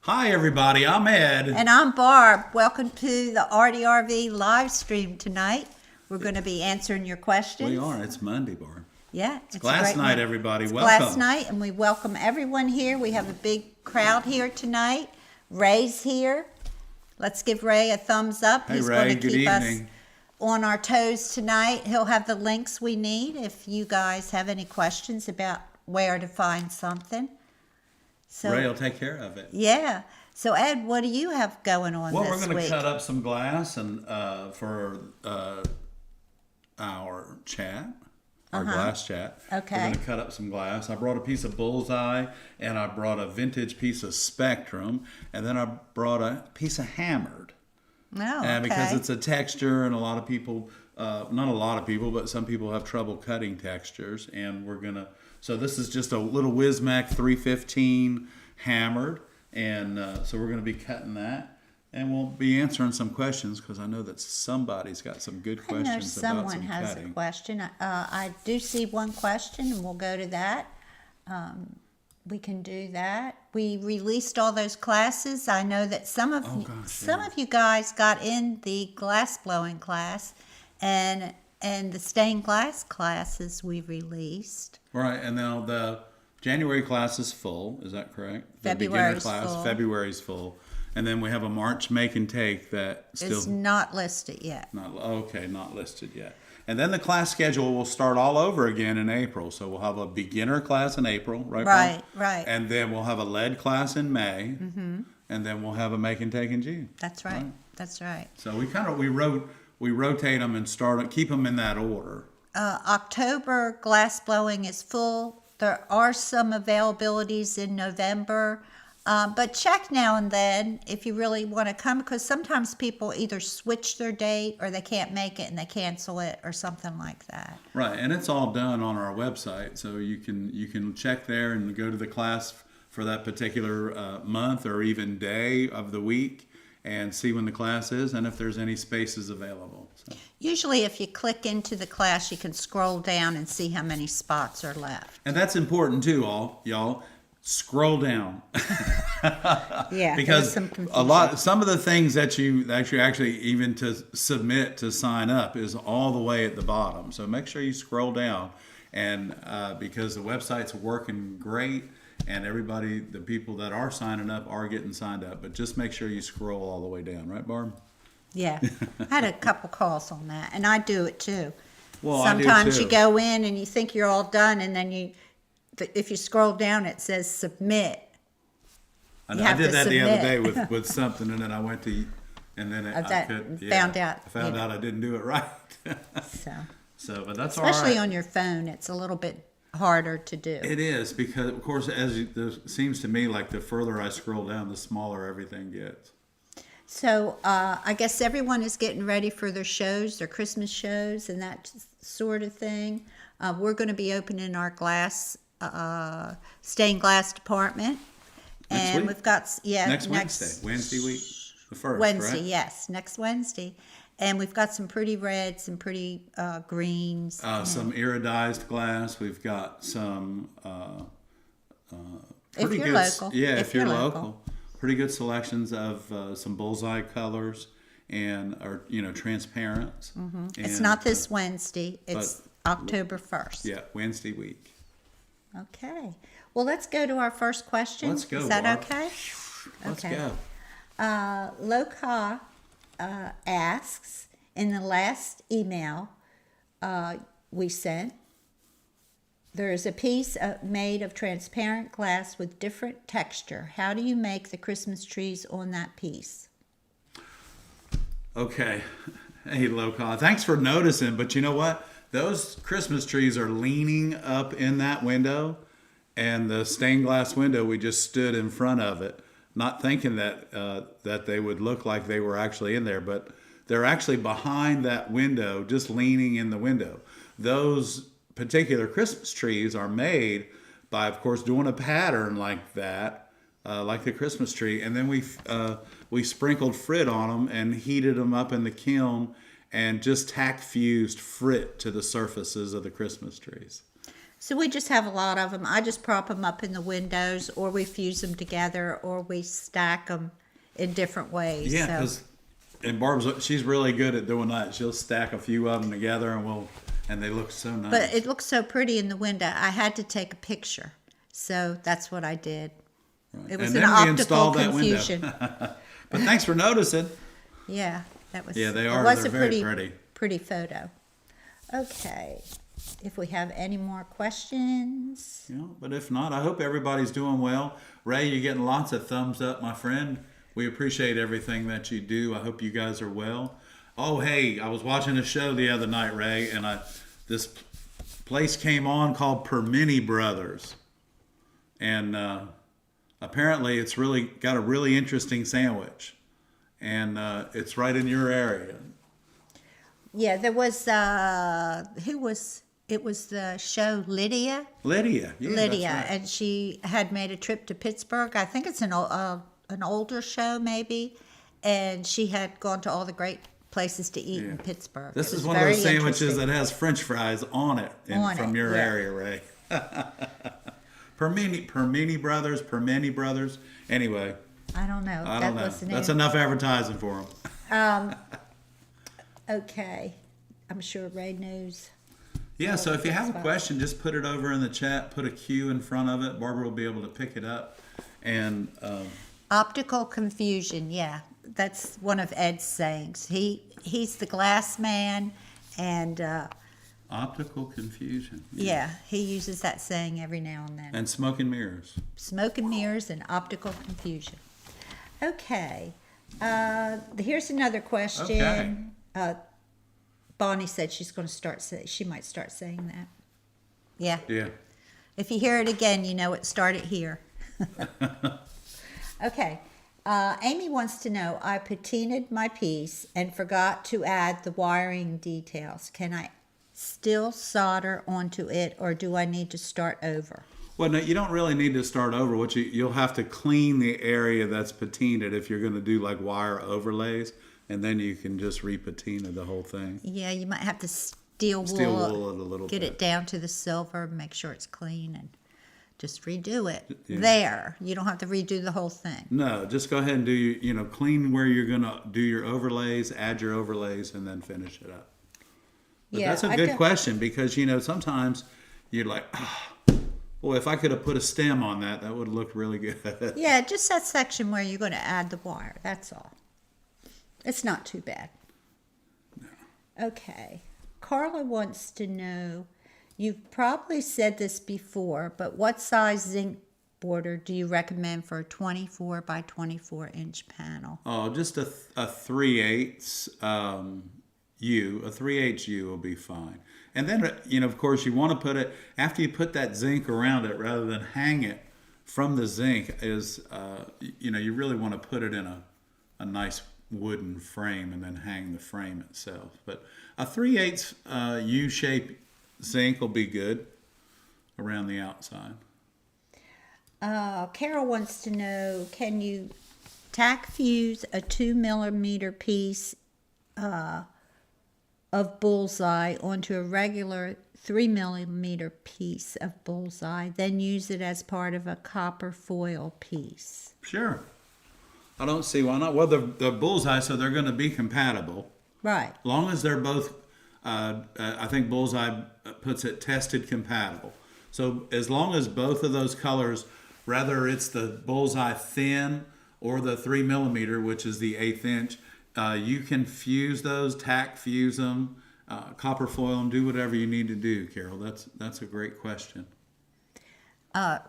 Hi everybody, I'm Ed. And I'm Barb. Welcome to the ARTyRV live stream tonight. We're going to be answering your questions. We are. It's Monday, Barb. Yeah. It's glass night, everybody. It's welcome. Glass night, and we welcome everyone here. We have a big crowd here tonight. Ray's here. Let's give Ray a thumbs up. Hey, He's Ray, going to good keep us evening. on our toes tonight. He'll have the links we need if you guys have any questions about where to find something. So, Ray will take care of it. yeah. So, Ed, what do you have going on Well, this we're going to week? cut up some glass and for our chat, our glass chat. Okay. We're going to cut up some glass. I brought a piece of bullseye, and I brought a vintage piece of spectrum, and then I brought a piece of hammered. Oh, okay. And because it's a texture, and a lot of people, not a lot of people, but some people have trouble cutting textures, and we're going to, so this is just a little Wismac 315 hammered, and so we're going to be cutting that, and we'll be answering some questions, because I know that somebody's got some good I know questions about someone some has cutting. a question. I do see one question, and we'll go to that. We can do that. We released all those classes. I know that some of you guys got in the glass blowing class, and the stained glass classes we released. Right, and now the January class is full, is that correct? The February's beginner class, full. February's full. And then we have a March make and take that still It's not listed yet. not listed yet. And then the class schedule will start all over again in April. So we'll have a beginner class in April, right? Mom? Right. And then we'll have a lead class in May, and then we'll have a make and take in June. That's right. That's right. So we rotate them and keep them in that order. October glass blowing is full. There are some availabilities in November, but check now and then if you really want to come, because sometimes people either switch their date or they can't make it and they cancel it or something like that. Right, and it's all done on our website, so you can check there and go to the class for that particular month or even day of the week and see when the class is and if there's any spaces available. So. Usually if you click into the class, you can scroll down and see how many spots are left. And that's important too, y'all. Scroll down. Yeah, because there's some some of the things that you actually even to submit to sign up is all the way at the bottom. So make sure you scroll down, and because the website's working great, and the people that are signing up are getting signed up. But just make sure you scroll all the way down, right, Barb? Yeah, I had a couple calls on that, and I do it too. Well, I do sometimes too. you go in and you think you're all done, and then if you scroll down, it says submit. I did that the other day with something, and then I went to, and then found out. I found out I didn't do it right. So, but that's all right. especially on your phone, it's a little bit harder to do. It is, because of course, it seems to me like the further I scroll down, the smaller everything gets. So I guess everyone is getting ready for their shows, their Christmas shows, and that sort of thing. We're going to be opening our stained glass department. Next week? We've got, Next Wednesday week, the 1st, Wednesday, correct? yes, next Wednesday. And we've got some pretty reds and pretty greens. Some iridized glass. We've got some pretty If you're good. local. Yeah, If if you're you're local. local. Pretty good selections of some bullseye colors or transparents. It's And, not this Wednesday. It's October 1st. Yeah, Wednesday week. Okay. Well, let's go to our first question. Let's go, Is that Barb. okay? Let's Okay. go. Loka asks, in the last email we sent, there is a piece made of transparent glass with different texture. How do you make the Christmas trees on that piece? Okay. Hey, Loka, thanks for noticing, but you know what? Those Christmas trees are leaning up in that window, and the stained glass window, we just stood in front of it, not thinking that they would look like they were actually in there, but they're actually behind that window, just leaning in the window. Those particular Christmas trees are made by, of course, doing a pattern like that, like the Christmas tree, and then we sprinkled frit on them and heated them up in the kiln and just tack fused frit to the surfaces of the Christmas trees. So we just have a lot of them. I just prop them up in the windows, or we fuse them together, or we stack them in different ways. Yeah, So- because and Barb's she's really good at doing that. She'll stack a few of them together, and they look so nice. But it looks so pretty in the window. I had to take a picture, so that's what I did. Right. It was And an then we optical installed that window. confusion. But thanks for noticing. Yeah, that was. Yeah, they it are. was They're a very pretty. Pretty photo. Okay, if we have any more questions. You know, but if not, I hope everybody's doing well. Ray, you're getting lots of thumbs up, my friend. We appreciate everything that you do. I hope you guys are well. Oh, hey, I was watching a show the other night, Ray, and this place came on called Permini Brothers, and apparently it's really got a really interesting sandwich, and it's right in your area. Yeah, there was it was the show Lydia. Lydia, yeah, Lydia, that's right. and she had made a trip to Pittsburgh. I think it's an older show, maybe, and she had gone to all the great places to eat in Pittsburgh. This It is was one of very those sandwiches interesting. that has French fries on it from your yeah. area, Ray. Permini Brothers. Anyway, I don't know. I that don't know. was the name. That's enough advertising for them. Okay, I'm sure Ray knows. Yeah, so if you have a Fine. question, just put it over in the chat. Put a Q in front of it. Barbara will be able to pick it up. And Optical confusion, yeah, that's one of Ed's sayings. He's the glass man, and optical confusion. yeah, he uses that saying every now and then. And smoke and mirrors. Smoke and mirrors and optical confusion. Okay, here's another question. Okay. Bonnie said she might start saying that. Yeah. Yeah. If you hear it again, you know it started here. Okay. Amy wants to know, I patinaed my piece and forgot to add the wiring details. Can I still solder onto it, or do I need to start over? Well, no, you don't really need to start over. You'll have to clean the area that's patinaed if you're going to do like wire overlays, and then you can just repatina the whole thing. Yeah, you might have to steel wool it a little get bit. it down to the silver, make sure it's clean, and just redo it. Yeah. There, you don't have to redo the whole thing. No, just go ahead and do clean where you're going to do your overlays, add your overlays, and then finish it up. But Yeah, that's a I good don't- question because, sometimes you're like, well, if I could have put a stem on that, that would have looked really good. Yeah, just that section where you're going to add the wire. That's all. It's not too bad. Okay. Carla wants to know, you've probably said this before, but what size zinc border do you recommend for a 24 by 24 inch panel? Oh, just a 3/8 U. A 3/8 U will be fine. And then, of course, you want to put it, after you put that zinc around it, rather than hang it from the zinc, you really want to put it in a nice wooden frame and then hang the frame itself. But a 3/8 U-shaped zinc will be good around the outside. Carol wants to know, can you tack fuse a 2mm piece of bullseye onto a regular 3mm piece of bullseye, then use it as part of a copper foil piece? Sure. I don't see why not. Well, the bullseye, so they're going to be compatible. Right. Long as they're both, I think Bullseye puts it tested compatible. So as long as both of those colors, whether it's the Bullseye thin or the 3mm, which is the 1/8 inch, you can fuse those, tack fuse them, copper foil them, do whatever you need to do, Carol. That's a great question.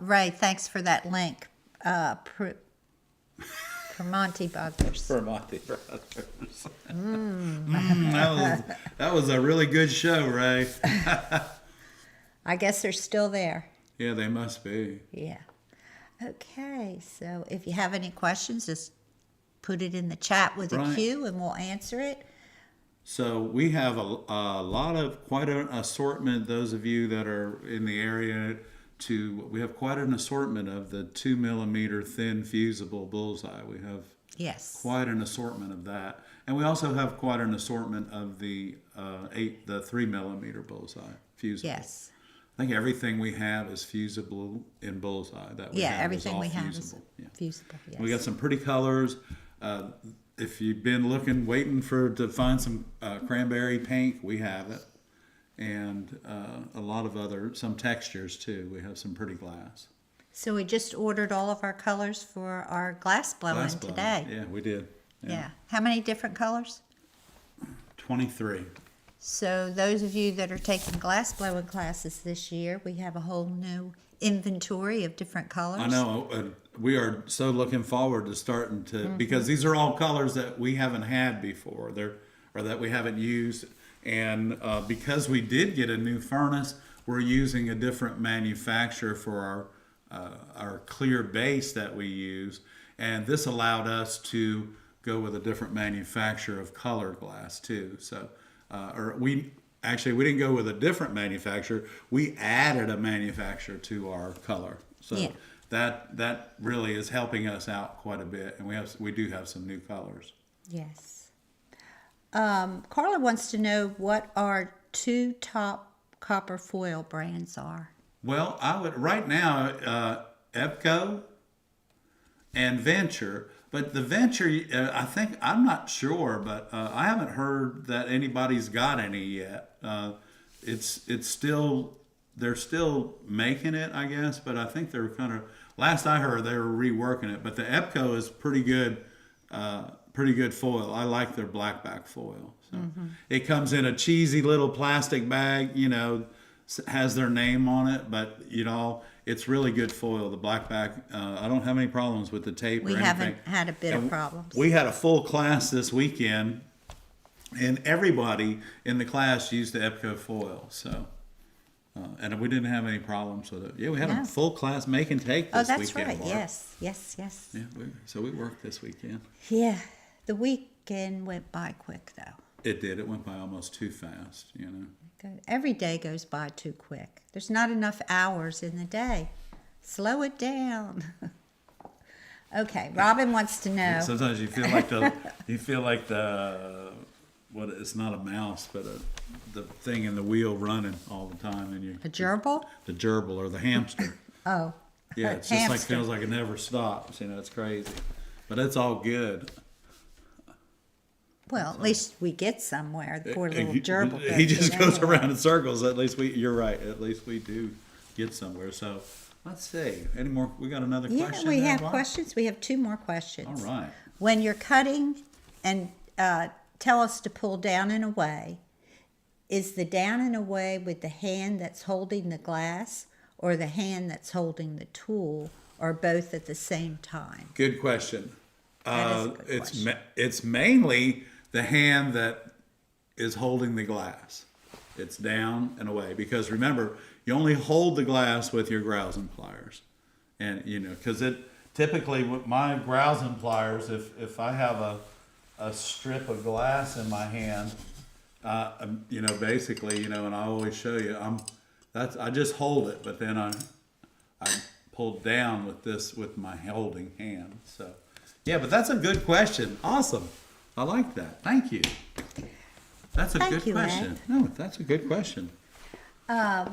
Ray, thanks for that link. Monty Brothers. Monty Brothers. That was a really good show, Ray. I guess they're still there. Yeah, they must be. Yeah. Okay, so if you have any questions, just put it in the chat with a Right. Q and we'll answer it. So we have quite an assortment. Those of you that are in the area, we have quite an assortment of the 2mm thin fusible Bullseye. We have Yes. quite an assortment of that, and we also have quite an assortment of the 3mm Bullseye fusible. Yes. I think everything we have is fusible in Bullseye. That we Yeah, have is everything all we have is fusible. Yeah. fusible, yes. We got some pretty colors. If you've been waiting to find some cranberry pink, we have it, and a lot of some textures too. We have some pretty glass. So we just ordered all of our colors for our glass blowing today. Yeah, we did. Yeah. How many different colors? 23. So those of you that are taking glass blowing classes this year, we have a whole new inventory of different colors. I know. We are so looking forward to starting to, because these are all colors that we haven't had before, or that we haven't used. And because we did get a new furnace, we're using a different manufacturer for our clear base that we use. And this allowed us to go with a different manufacturer of colored glass too. So, we didn't go with a different manufacturer. We added a manufacturer to our color. So Yeah. that really is helping us out quite a bit. And we do have some new colors. Yes. Carla wants to know what our 2 top copper foil brands are. Well, I would right now EPCO and Venture, but the Venture I'm not sure, but I haven't heard that anybody's got any yet. It's still they're still making it, I guess, but I think they're kind of last I heard they were reworking it. But the EPCO is pretty good foil. I like their blackback foil. So it comes in a cheesy little plastic bag, has their name on it, but it's really good foil. The blackback, I don't have any problems with the tape We or anything. haven't had a bit of problems. We had a full class this weekend, and everybody in the class used the EPCO foil. So, and we didn't have any problems with it. Yeah, we had a full class make and take this that's weekend. right. Barb. Yes. Yeah, so we worked this weekend. Yeah. The weekend went by quick, though. It did. It went by almost too fast, Every day goes by too quick. There's not enough hours in the day. Slow it down. Okay, Robin wants to know. Sometimes you feel like it's not a mouse, but the thing in the wheel running all the time, and A gerbil? the gerbil or the hamster. Oh. Yeah, it's just feels like it never stops. It's crazy, but it's all good. Well, at least we get somewhere. The poor little gerbil. He just goes anyway. around in circles. At least you're right. At least we do get somewhere. So let's see. Any more? We got another question? Yeah, we there, have Barb? questions. We have 2 more questions. All right. When you're cutting and tell us to pull down and away, is the down and away with the hand that's holding the glass or the hand that's holding the tool, or both at the same time? Good question. That is a good question. It's mainly the hand that is holding the glass. It's down and away, because remember, you only hold the glass with your grousing pliers, and because it typically with my grousing pliers, if I have a strip of glass in my hand, basically, and I always show you, I just hold it, but then I pull down with my holding hand. So yeah, but that's a good question. Awesome. I like that. Thank you. That's a good question. Ed. No, that's a good question. Okay,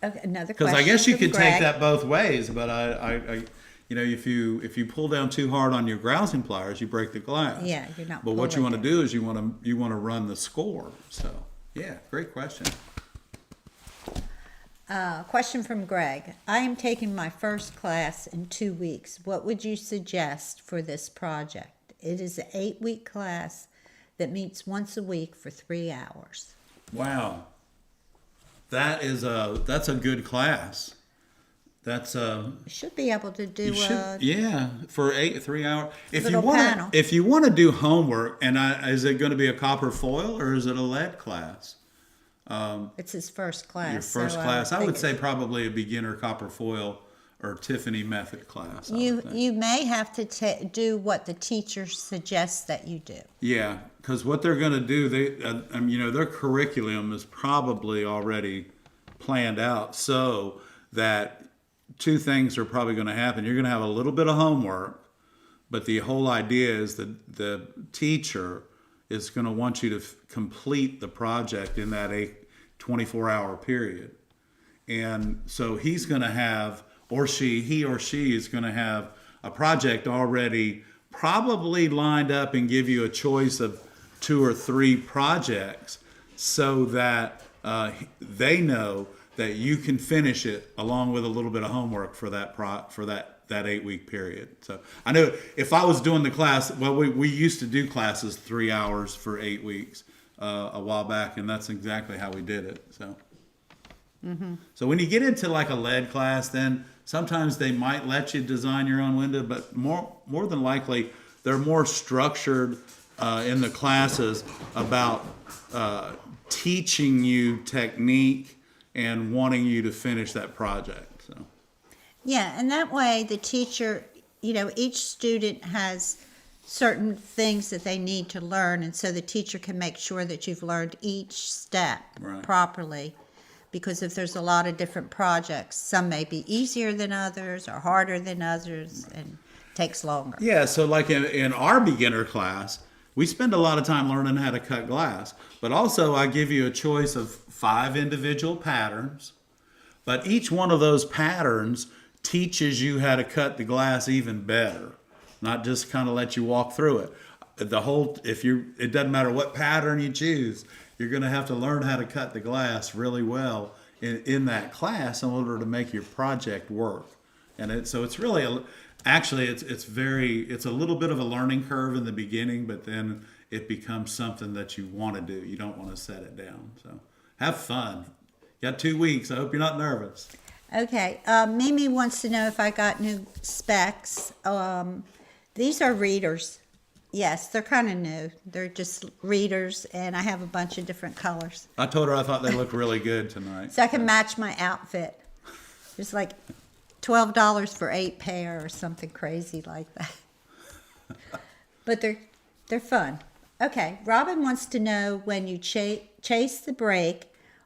another question. Because I guess you from could Greg. take that both ways, but I if you pull down too hard on your grousing pliers, you break the glass. Yeah, you're not. But what you pulling want to do is you want to run the score. So yeah, great question. Question from Greg. I am taking my first class in 2 weeks. What would you suggest for this project? It is an 8-week class that meets once a week for 3 hours. Wow, that's a good class. That's You should be able to do for 3 hours. panel. If you want to do homework, and is it going to be a copper foil or is it a lead class? It's his first class. Your first so class, I think would say probably a beginner copper foil or Tiffany method class. I would think. You may have to do what the teacher suggests that you do. Yeah, because what they're going to do, their curriculum is probably already planned out so that 2 things are probably going to happen. You're going to have a little bit of homework, but the whole idea is that the teacher is going to want you to complete the project in that 24-hour period. And so he's going to have, he or she is going to have a project already probably lined up and give you a choice of 2 or 3 projects so that they know that you can finish it along with a little bit of homework for that 8-week period. So I know if I was doing the class, well, we used to do classes 3 hours for 8 weeks a while back, and that's exactly how we did it. So, so when you get into like a lead class, then sometimes they might let you design your own window, but more than likely they're more structured in the classes about teaching you technique and wanting you to finish that project. So. Yeah, and that way the teacher, each student has certain things that they need to learn, and so the teacher can make sure that you've learned each step properly. Because if there's a lot of different projects, some may be easier than others or harder than others and takes longer. Yeah, so like in our beginner class, we spend a lot of time learning how to cut glass, but also I give you a choice of 5 individual patterns, but each one of those patterns teaches you how to cut the glass even better, not just kind of let you walk through it. It doesn't matter what pattern you choose, you're going to have to learn how to cut the glass really well in that class in order to make your project work. And so it's really, it's a little bit of a learning curve in the beginning, but then it becomes something that you want to do. You don't want to set it down. So have fun. You got 2 weeks. I hope you're not nervous. Okay. Mimi wants to know if I got new specs. These are readers. Yes, they're kind of new. They're just readers, and I have a bunch of different colors. I told her I thought they looked really good tonight. So I can match my outfit. It's like $12 for 8 pair or something crazy like that. But they're fun. Okay, Robin wants to know, when you chase the brake,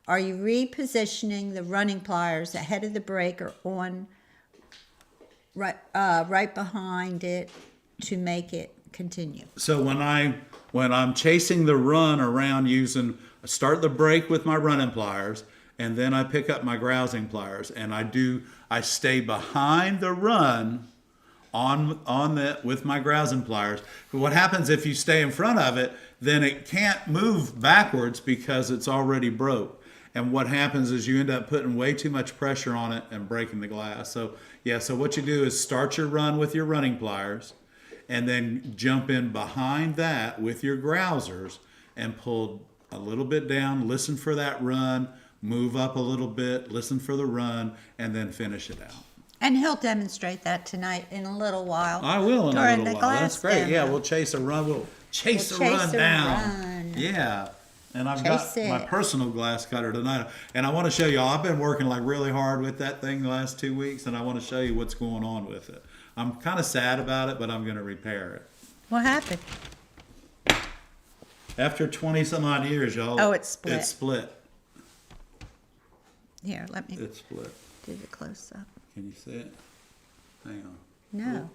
are you repositioning the running pliers ahead of the brake or on right behind it to make it continue? So when I'm chasing the run around I start the brake with my running pliers, and then I pick up my grousing pliers, and I stay behind the run with my grousing pliers. But what happens if you stay in front of it, then it can't move backwards because it's already broke. And what happens is you end up putting way too much pressure on it and breaking the glass. So what you do is start your run with your running pliers, and then jump in behind that with your grousers and pull a little bit down, listen for that run, move up a little bit, listen for the run, and then finish it out. And he'll demonstrate that tonight in a little while. I will in a little while. That's great. Demo. Yeah, we'll chase a run. We'll chase the run down. Yeah. And I've got my personal glass cutter tonight. And I want to show you, I've been working like really hard with that thing the last 2 weeks, and I want to show you what's going on with it. I'm kind of sad about it, but I'm going to repair it. What happened? After 20 some odd years, y'all. Oh, it's split. It's split. Here, let me It's split. do the close up. Can you see it? Hang on. No,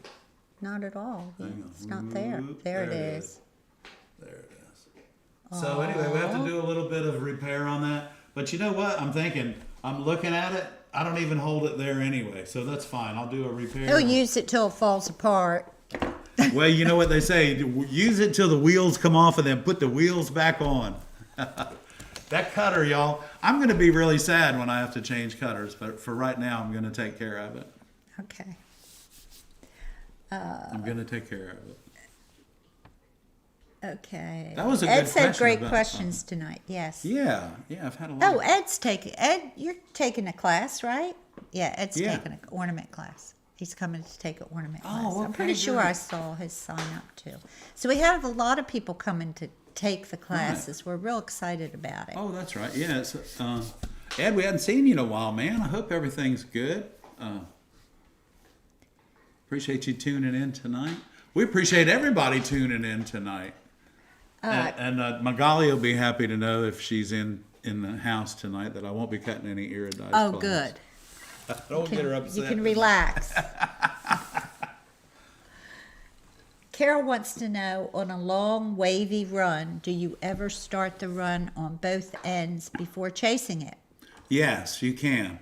not at all. Hang on. It's not there. There it is. There it is. So anyway, we have to do a little bit of repair on that. But you know what? I'm thinking, I'm looking at it. I don't even hold it there anyway, so that's fine. I'll do a repair. He'll use it till it falls apart. Well, you know what they say, use it till the wheels come off and then put the wheels back on. That cutter, y'all, I'm going to be really sad when I have to change cutters, but for right now, I'm going to take care of it. Okay. I'm going to take care of it. Okay. That was a Ed good said question great about questions tonight. Yes. Yeah, I've had a lot. Oh, Ed, you're taking a class, right? Yeah, Ed's taking an ornament class. He's coming to take an ornament class. Okay, I'm pretty sure I saw his sign up too. So we have a lot of people coming to take the classes. Right. We're real excited about it. Oh, that's right. Yeah, Ed, we hadn't seen you in a while, man. I hope everything's good. Appreciate you tuning in tonight. We appreciate everybody tuning in tonight. And Magali will be happy to know if she's in the house tonight that I won't be cutting any iridized Oh, glass. good. Don't get her upset. You can relax. Carol wants to know, on a long, wavy run, do you ever start the run on both ends before chasing it? Yes, you can.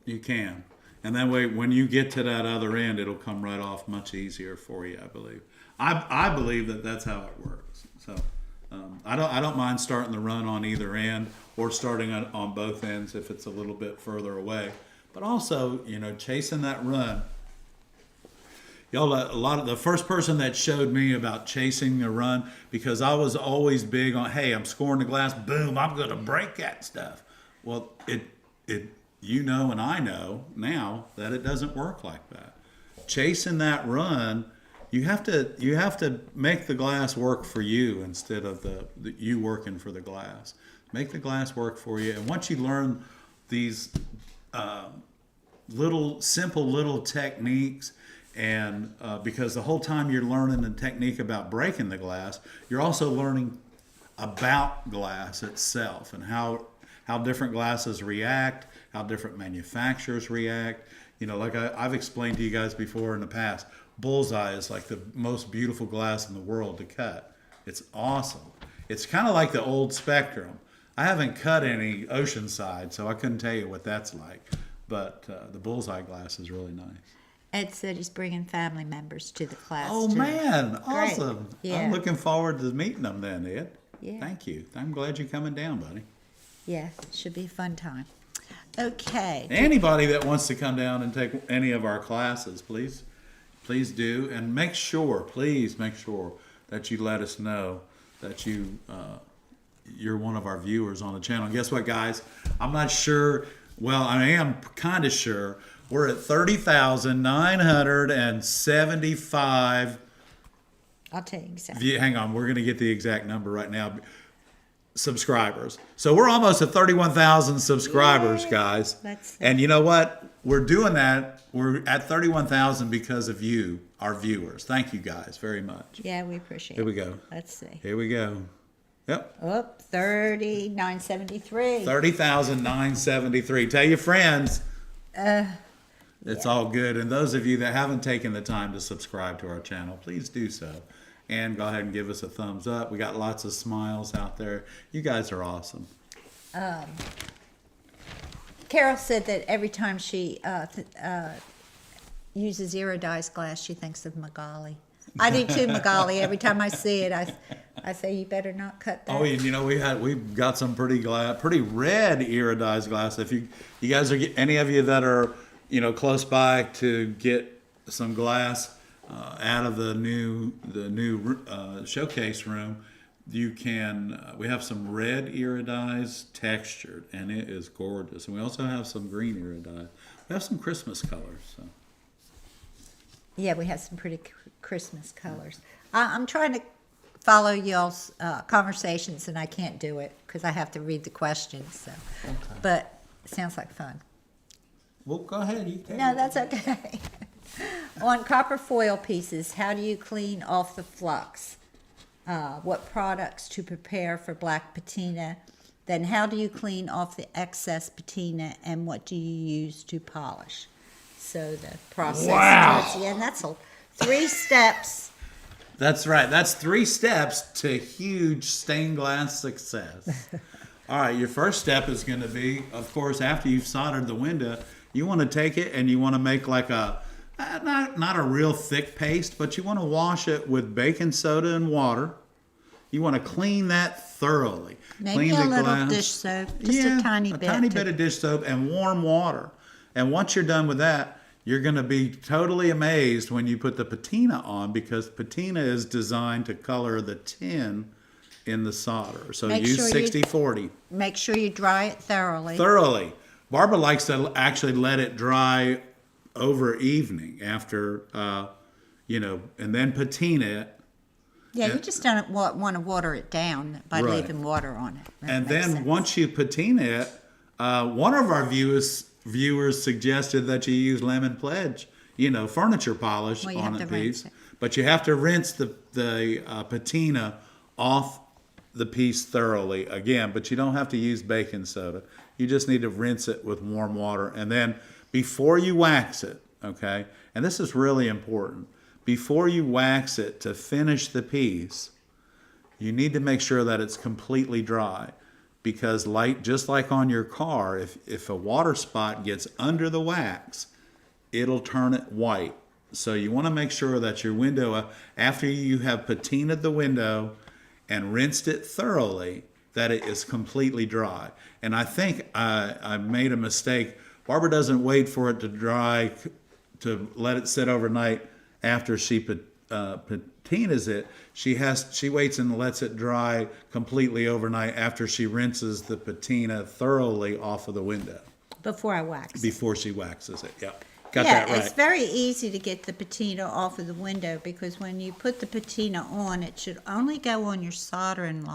You can. And that way, when you get to that other end, it'll come right off much easier for you, I believe. I believe that that's how it works. So I don't mind starting the run on either end or starting on both ends if it's a little bit further away. But also, chasing that run. Y'all, the first person that showed me about chasing the run, because I was always big on, hey, I'm scoring the glass, boom, I'm going to break that stuff. Well, and I know now that it doesn't work like that. Chasing that run, you have to make the glass work for you instead of the you working for the glass. Make the glass work for you, and once you learn these simple little techniques, and because the whole time you're learning the technique about breaking the glass, you're also learning about glass itself and how different glasses react, how different manufacturers react. Like I've explained to you guys before in the past, bullseye is like the most beautiful glass in the world to cut. It's awesome. It's kind of like the old Spectrum. I haven't cut any Oceanside, so I couldn't tell you what that's like. But the bullseye glass is really nice. Ed said he's bringing family members to the class. Oh, too. man. Great. Awesome. Yeah. I'm looking forward to meeting them then, Ed. Yeah. Thank you. I'm glad you're coming down, buddy. Yeah, should be a fun time. Okay. Anybody that wants to come down and take any of our classes, please do. And please make sure that you let us know that you're one of our viewers on the channel. And guess what, guys? I'm not sure. Well, I am kind of sure. We're at 30,975. I'll tell you exactly. Hang on, we're going to get the exact number right now. Subscribers. So we're almost at 31,000 subscribers, guys. And you know what? We're doing that. We're at 31,000 because of you, our viewers. Thank you guys very much. Yeah, we appreciate it. Here we go. Let's see. Here we go. Yep. Oh, 30,973. 30,973. Tell your friends. It's all good. And those of you that haven't taken the time to subscribe to our channel, please do so. And go ahead and give us a thumbs up. We got lots of smiles out there. You guys are awesome. Carol said that every time she uses iridized glass, she thinks of Magali. I do too, Magali. Every time I see it, I say, you better not cut that. Oh, we've got some pretty red iridized glass. If you guys any of you that are close by to get some glass out of the new showcase room, you can. We have some red iridized textured, and it is gorgeous. And we also have some green iridized. We have some Christmas colors. So. Yeah, we have some pretty Christmas colors. I'm trying to follow y'all's conversations, and I can't do it because I have to read the questions. So, okay. But it sounds like fun. Well, go ahead. No, that's okay. On copper foil pieces, how do you clean off the flux? What products to prepare for black patina? Then how do you clean off the excess patina, and what do you use to polish? So the process towards the end, that's 3 steps. That's right. That's 3 steps to huge stained glass success. All right, your first step is going to be, of course, after you've soldered the window, you want to take it and you want to make like not a real thick paste, but you want to wash it with baking soda and water. You want to clean that thoroughly. Maybe a little dish soap, just a tiny bit. A tiny bit of dish soap and warm water. And once you're done with that, you're going to be totally amazed when you put the patina on, because patina is designed to color the tin in the solder. So use 60-40. Make sure you dry it thoroughly. Barbara likes to actually let it dry over evening after, and then patina it. Yeah, you just don't want to water it down by leaving water on it. And then once you patina it, one of our viewers suggested that you use lemon pledge, furniture polish on a piece. But you have to rinse the patina off the piece thoroughly again. But you don't have to use baking soda. You just need to rinse it with warm water. And then before you wax it, okay, and this is really important, before you wax it to finish the piece, you need to make sure that it's completely dry. because just like on your car, if a water spot gets under the wax, it'll turn it white. So you want to make sure that your window, after you have patinaed the window and rinsed it thoroughly, that it is completely dry. And I think I made a mistake. Barbara doesn't wait for it to dry, to let it sit overnight after she patinas it. She waits and lets it dry completely overnight after she rinses the patina thoroughly off of the window. Before I wax. Before she waxes it, yep. Got Yeah, that right. it's very easy to get the patina off of the window because when you put the patina on, it should only go on your soldering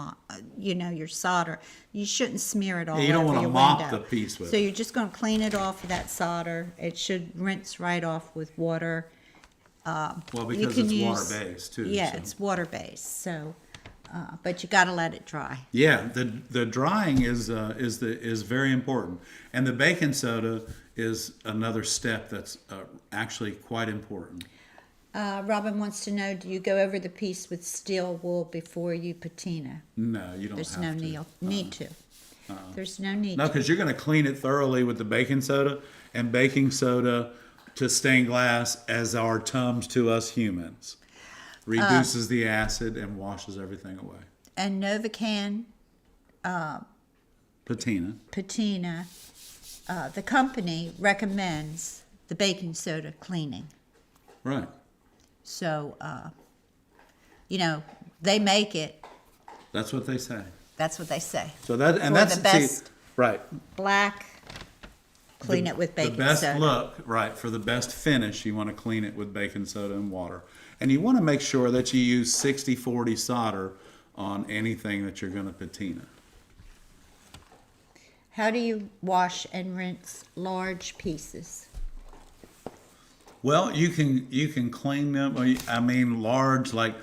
your solder. You shouldn't smear it all You don't over want to your mop window. the piece with So it. you're just going to clean it off of that solder. It should rinse right off with water. Well, You because can it's use- water-based, too. Yeah, so. it's water-based, so, but you got to let it dry. Yeah, the drying is very important, and the baking soda is another step that's actually quite important. Robin wants to know, do you go over the piece with steel wool before you patina? No, you don't There's have no to. need to. There's no need No, to. because you're going to clean it thoroughly with the baking soda, and baking soda to stained glass, as are Tums to us humans, reduces the acid and washes everything away. And Novacan Patina. Patina, the company recommends the baking soda cleaning. Right. So, they make it. That's what they say. That's what they say. So that and For that's the best right. black, clean it with baking The best soda. look, right, for the best finish, you want to clean it with baking soda and water. And you want to make sure that you use 60-40 solder on anything that you're going to patina. How do you wash and rinse large pieces? Well, you can clean them. I mean, large, like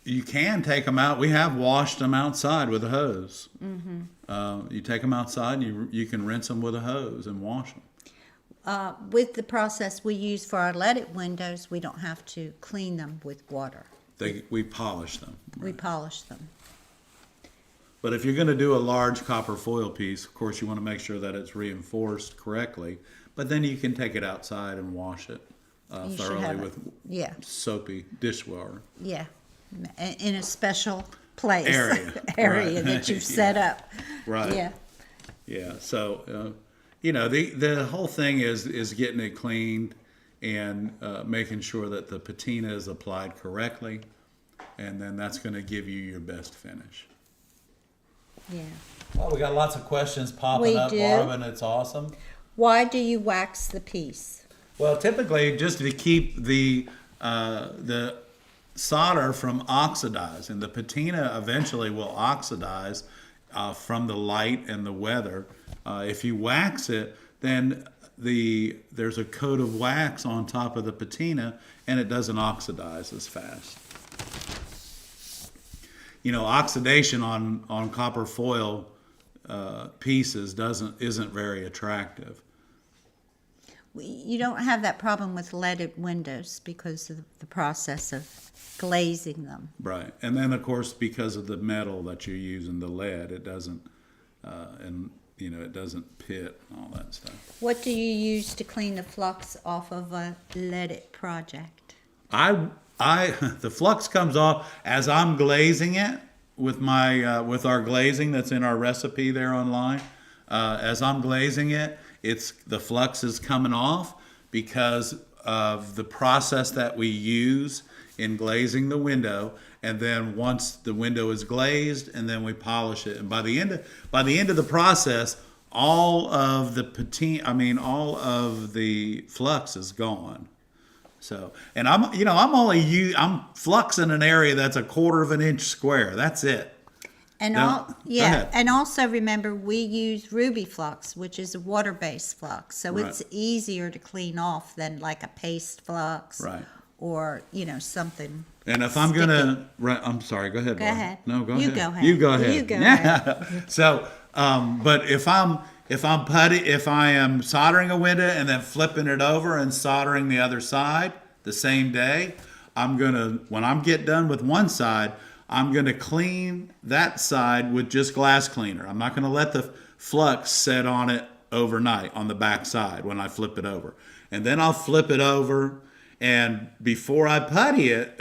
you can take them out. We have washed them outside with a hose. Mm-hmm. You take them outside, and you can rinse them with a hose and wash them. With the process we use for our leaded windows, we don't have to clean them with water. We polish them. We polish them. But if you're going to do a large copper foil piece, of course, you want to make sure that it's reinforced correctly. But then you can take it outside and wash it You should thoroughly have it. with Yeah, soapy dishwater. yeah. In a special place. Area. area Right. that you've set up. Right. Yeah. Yeah. So, the whole thing is getting it cleaned and making sure that the patina is applied correctly. And then that's going to give you your best finish. Yeah. Well, we got lots of questions popping We up, do. Barb, and it's awesome. Why do you wax the piece? Well, typically, just to keep the solder from oxidizing. The patina eventually will oxidize from the light and the weather. If you wax it, then there's a coat of wax on top of the patina, and it doesn't oxidize as fast. Oxidation on copper foil pieces isn't very attractive. You don't have that problem with leaded windows because of the process of glazing them. Right, and then of course because of the metal that you're using, the lead, it doesn't, it doesn't pit and all that stuff. What do you use to clean the flux off of a leaded project? The flux comes off as I'm glazing it with with our glazing that's in our recipe there online. As I'm glazing it, the flux is coming off because of the process that we use in glazing the window. And then once the window is glazed, and then we polish it. And by the end of the process, all of the flux is gone. So, and I'm fluxing an area that's 1/4 of an inch square. That's it. And Now, go ahead. and also remember we use ruby flux, which is a water-based flux, so Right. it's easier to clean off than like a paste flux, Right. Or something. And if I'm gonna, I'm sorry. Go ahead. Go Barb. ahead. No, go You ahead. go ahead. You go ahead. You go ahead. So, but if I am soldering a window and then flipping it over and soldering the other side the same day, when I get done with one side, I'm going to clean that side with just glass cleaner. I'm not going to let the flux set on it overnight on the back side when I flip it over. And then I'll flip it over, and before I putty it,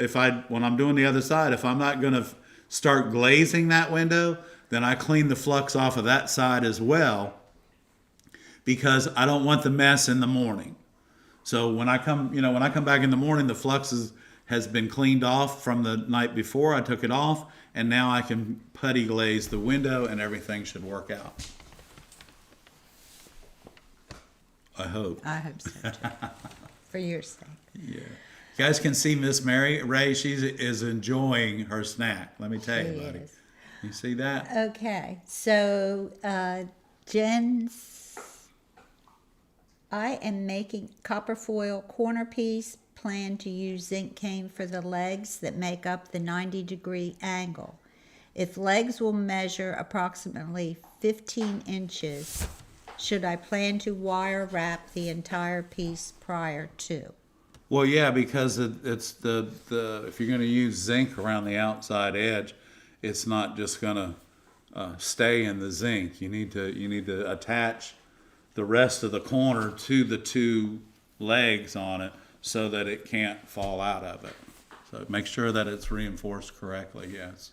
when I'm doing the other side, if I'm not going to start glazing that window, then I clean the flux off of that side as well, because I don't want the mess in the morning. So when I come back in the morning, the flux has been cleaned off from the night before. I took it off, and now I can putty glaze the window, and everything should work out. I hope. I hope so too. For your sake. Yeah. You guys can see Miss Mary Ray. She is enjoying her snack. Let me tell you, buddy. You see that? Okay. So, Jen's, I am making copper foil corner piece. Plan to use zinc cane for the legs that make up the 90-degree angle. If legs will measure approximately 15 inches, should I plan to wire wrap the entire piece prior to? Well, yeah, because it's the if you're going to use zinc around the outside edge, it's not just going to stay in the zinc. You need to attach the rest of the corner to the two legs on it so that it can't fall out of it. So make sure that it's reinforced correctly. Yes,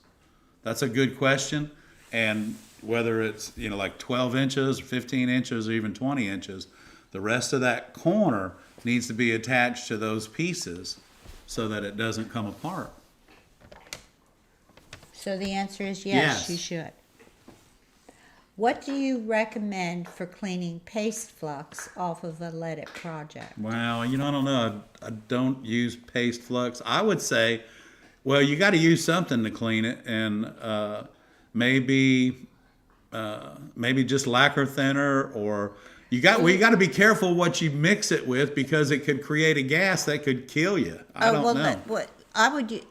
that's a good question. And whether it's like 12 inches, 15 inches, or even 20 inches, the rest of that corner needs to be attached to those pieces so that it doesn't come apart. So the answer is yes, Yes. you should. What do you recommend for cleaning paste flux off of a leaded project? Well, I don't know. I don't use paste flux. I would say, well, you got to use something to clean it, and maybe just lacquer thinner, or we got to be careful what you mix it with, because it could create a gas that could kill you. I don't know. What I would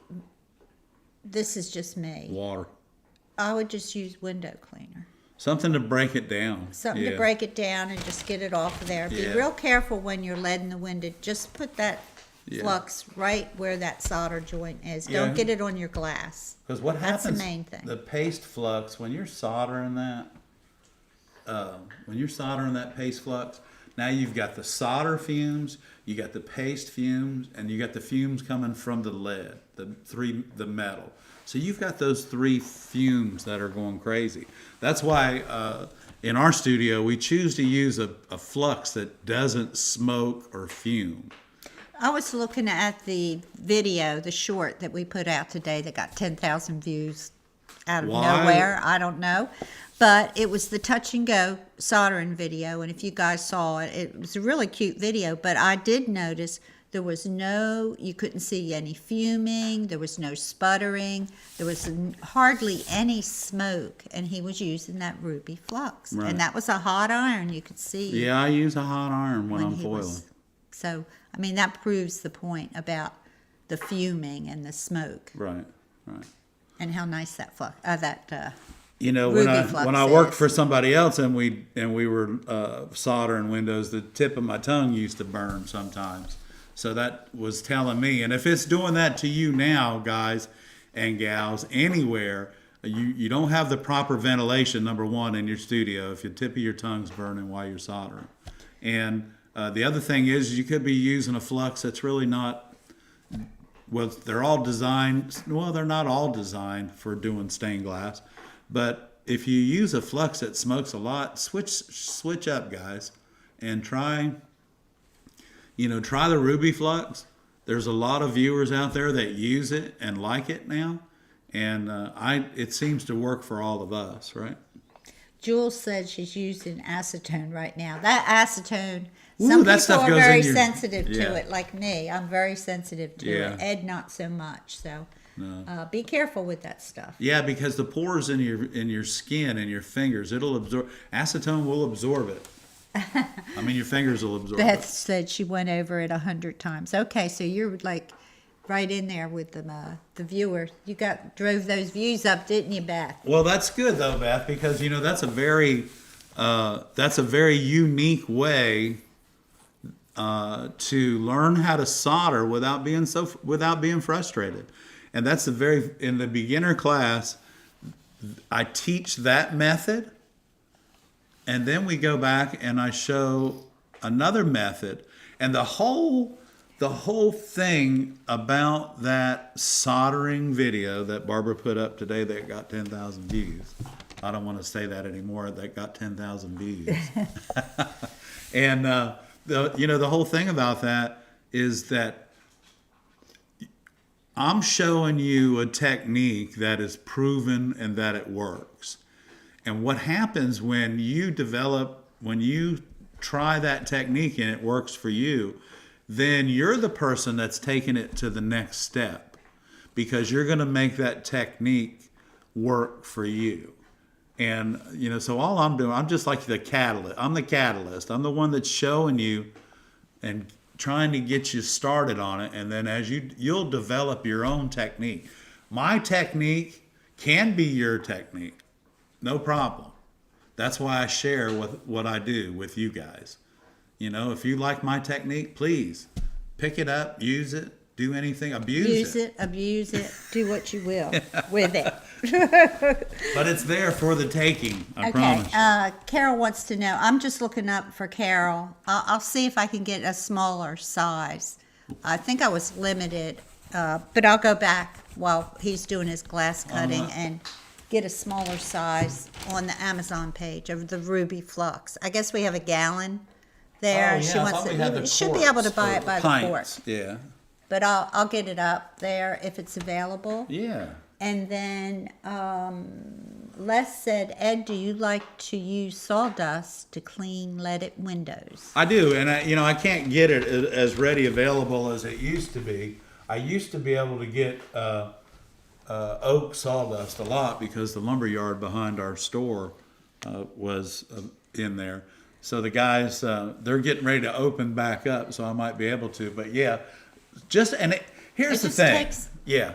this is just me. Water. I would just use window cleaner. Something to break it down. Something to break it down and just get it off of there. Be real careful when you're leading the window. Just put that flux right where that solder joint is. Don't get it on your glass. Because what happens? That's the main thing. The paste flux, when you're soldering that, paste flux, now you've got the solder fumes, you got the paste fumes, and you got the fumes coming from the lead, the metal. So you've got those three fumes that are going crazy. That's why in our studio we choose to use a flux that doesn't smoke or fume. I was looking at the video, the short that we put out today that got 10,000 views out of nowhere. I don't know. But it was the touch and go soldering video. And if you guys saw it, it was a really cute video. But I did notice there was you couldn't see any fuming. There was no sputtering. There was hardly any smoke. And he was using that ruby flux. Right. And that was a hot iron. You could see. Yeah, I use a hot iron when I'm foiling. So, I mean, that proves the point about the fuming and the smoke. Right. And how nice that flux, when I worked for somebody else and we were soldering windows, the tip of my tongue used to burn sometimes. So that was telling me. And if it's doing that to you now, guys and gals, anywhere, you don't have the proper ventilation, number one, in your studio if the tip of your tongue's burning while you're soldering. And the other thing is you could be using a flux that's really not, they're not all designed for doing stained glass. But if you use a flux that smokes a lot, switch up, guys, and try the ruby flux. There's a lot of viewers out there that use it and like it now, and it seems to work for all of us, right? Jules said she's using acetone right now. That acetone, Ooh, some that people stuff are goes very in your- sensitive yeah. to it, like me. I'm very sensitive to it. Ed, not so much. So be careful with that stuff. Yeah, because the pores in your skin and your fingers, it'll absorb. Acetone will absorb it. I mean, your fingers will absorb Beth it. said she went over it 100 times. Okay, so you're like right in there with the viewer. You drove those views up, didn't you, Beth? Well, that's good though, Beth, because that's a very unique way to learn how to solder without being frustrated. And that's in the beginner class, I teach that method, and then we go back and I show another method. And the whole thing about that soldering video that Barbara put up today that got 10,000 views. I don't want to say that anymore. That got 10,000 views. And the whole thing about that is that I'm showing you a technique that is proven and that it works. And what happens when you try that technique and it works for you, then you're the person that's taking it to the next step, because you're going to make that technique work for you. And, so all I'm doing, I'm just like the catalyst. I'm the catalyst. I'm the one that's showing you and trying to get you started on it. And then as you'll develop your own technique. My technique can be your technique. No problem. That's why I share what I do with you guys. If you like my technique, please pick it up, use it, do anything, abuse it, do what you will with it. But it's there for the taking, I promise you. Carol wants to know, I'm just looking up for Carol. I'll see if I can get a smaller size. I think I was limited, but I'll go back while he's doing his glass cutting and get a smaller size on the Amazon page of the Ruby Flux. I guess we have a gallon there. She should be able to buy it by the quart. Yeah. But I'll get it up there if it's available. Yeah. And then Les said, Ed, do you like to use sawdust to clean leaded windows? I do, and I can't get it as ready available as it used to be. I used to be able to get oak sawdust a lot because the lumber yard behind our store was in there. So the guys, they're getting ready to open back up, so I might be able to. But yeah, here's the thing. Yeah,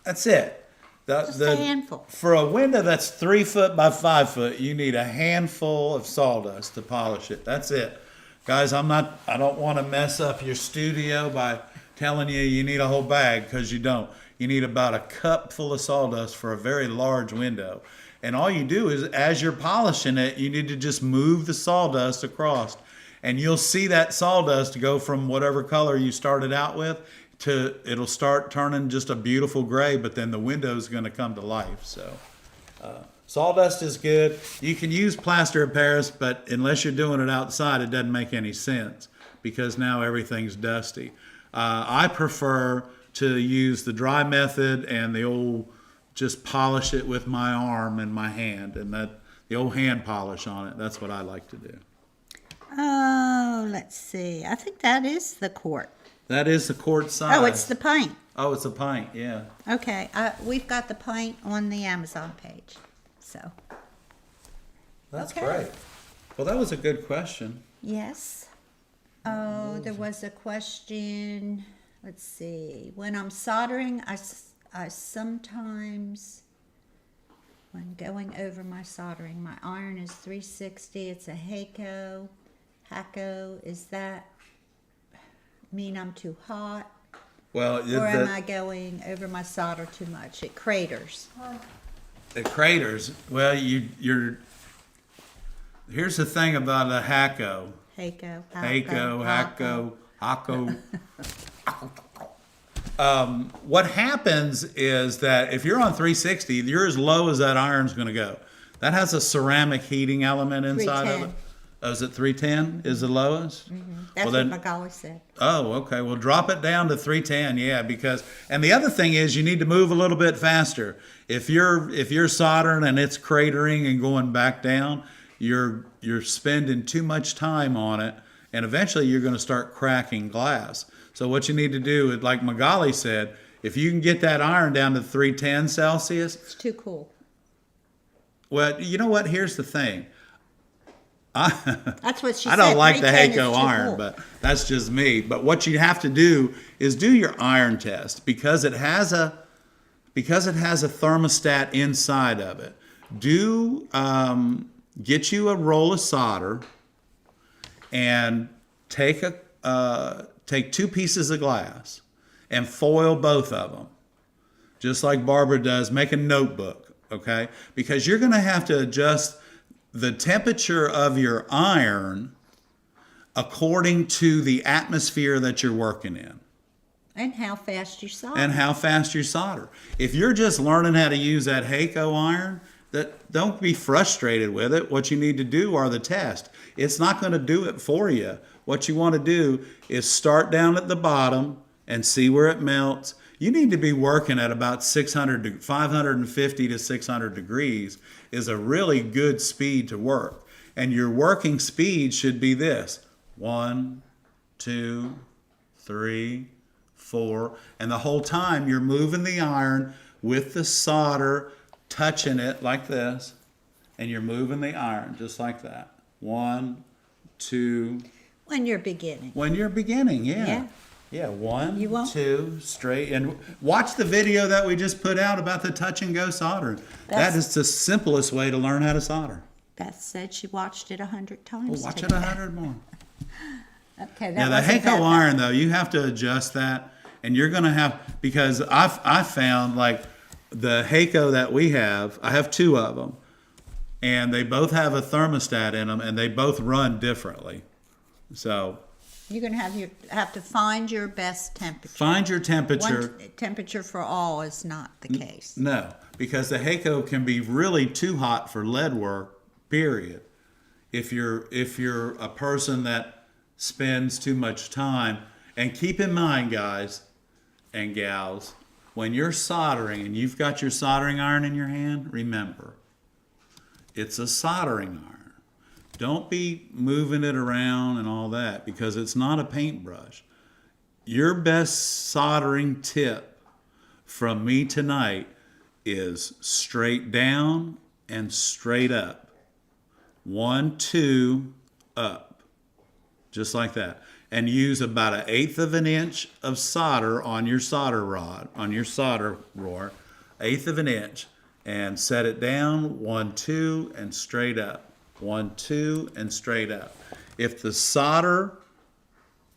that's it. Just a handful. For a window that's 3 foot by 5 foot, you need a handful of sawdust to polish it. That's it. Guys, I don't want to mess up your studio by telling you need a whole bag, because you don't. You need about a cup full of sawdust for a very large window. And all you do is, as you're polishing it, you need to just move the sawdust across. And you'll see that sawdust go from whatever color you started out with to it'll start turning just a beautiful gray, but then the window's going to come to life. So sawdust is good. You can use plaster of Paris, but unless you're doing it outside, it doesn't make any sense, because now everything's dusty. I prefer to use the dry method and the old just polish it with my arm and my hand, and the old hand polish on it. That's what I like to do. Oh, let's see. I think that is the quart. That is the quart size. Oh, it's the pint. Oh, it's a pint, yeah. Okay, we've got the pint on the Amazon page. So. That's great. Well, that was a good question. Yes. Oh, there was a question. Let's see. When I'm soldering, I sometimes, when going over my soldering, my iron is 360. It's a Hakko. Is that mean I'm too hot? Well, or am I going over my solder too much? It craters. It craters. Well, you're. Here's the thing about a Hakko. Hakko. What happens is that if you're on 360, you're as low as that iron's going to go. That has a ceramic heating element inside of it. Oh, is it 310 is the lowest? Mm-hmm. That's what Magali said. Oh, okay. Well, drop it down to 310, yeah, and the other thing is you need to move a little bit faster. If you're soldering and it's cratering and going back down, you're spending too much time on it, and eventually you're going to start cracking glass. So what you need to do is, like Magali said, if you can get that iron down to 310 Celsius. It's too cool. Well, you know what? Here's the thing. That's what she said. I don't like the Hakko iron, cool. but that's just me. But what you have to do is do your iron test, because it has a thermostat inside of it. Get you a roll of solder and take 2 pieces of glass and foil both of them. just like Barbara does, make a notebook, okay? Because you're going to have to adjust the temperature of your iron according to the atmosphere that you're working in. And how fast you solder. And how fast you solder. If you're just learning how to use that Heiko iron, don't be frustrated with it. What you need to do are the tests. It's not going to do it for you. What you want to do is start down at the bottom and see where it melts. You need to be working at about 550 to 600 degrees is a really good speed to work. And your working speed should be this: 1, 2, 3, 4. And the whole time you're moving the iron with the solder, touching it like this, and you're moving the iron just like that. 1, 2. When you're beginning. When you're beginning, yeah. Yeah, 1, 2, straight. And watch the video that we just put out about the touch and go soldering. That is the simplest way to learn how to solder. Beth said she watched it 100 times. Well, watch it 100 more. Okay, now the Heiko iron though, you have to adjust that, and you're gonna have, because I found like the Heiko that we have, I have 2 of them, and they both have a thermostat in them, and they both run differently. So you're gonna have to find your best temperature. Find your temperature. One temperature for all is not the case. No, because the Heiko can be really too hot for lead work. Period. If you're a person that spends too much time, and keep in mind, guys and gals, when you're soldering and you've got your soldering iron in your hand, remember, it's a soldering iron. Don't be moving it around and all that, because it's not a paintbrush. Your best soldering tip from me tonight is straight down and straight up. 1, 2, up. Just like that. And use about 1/8 of an inch of solder on your solder rod, on your solder roar, 1/8 of an inch, and set it down, 1, 2, and straight up. 1, 2, and straight up. If the solder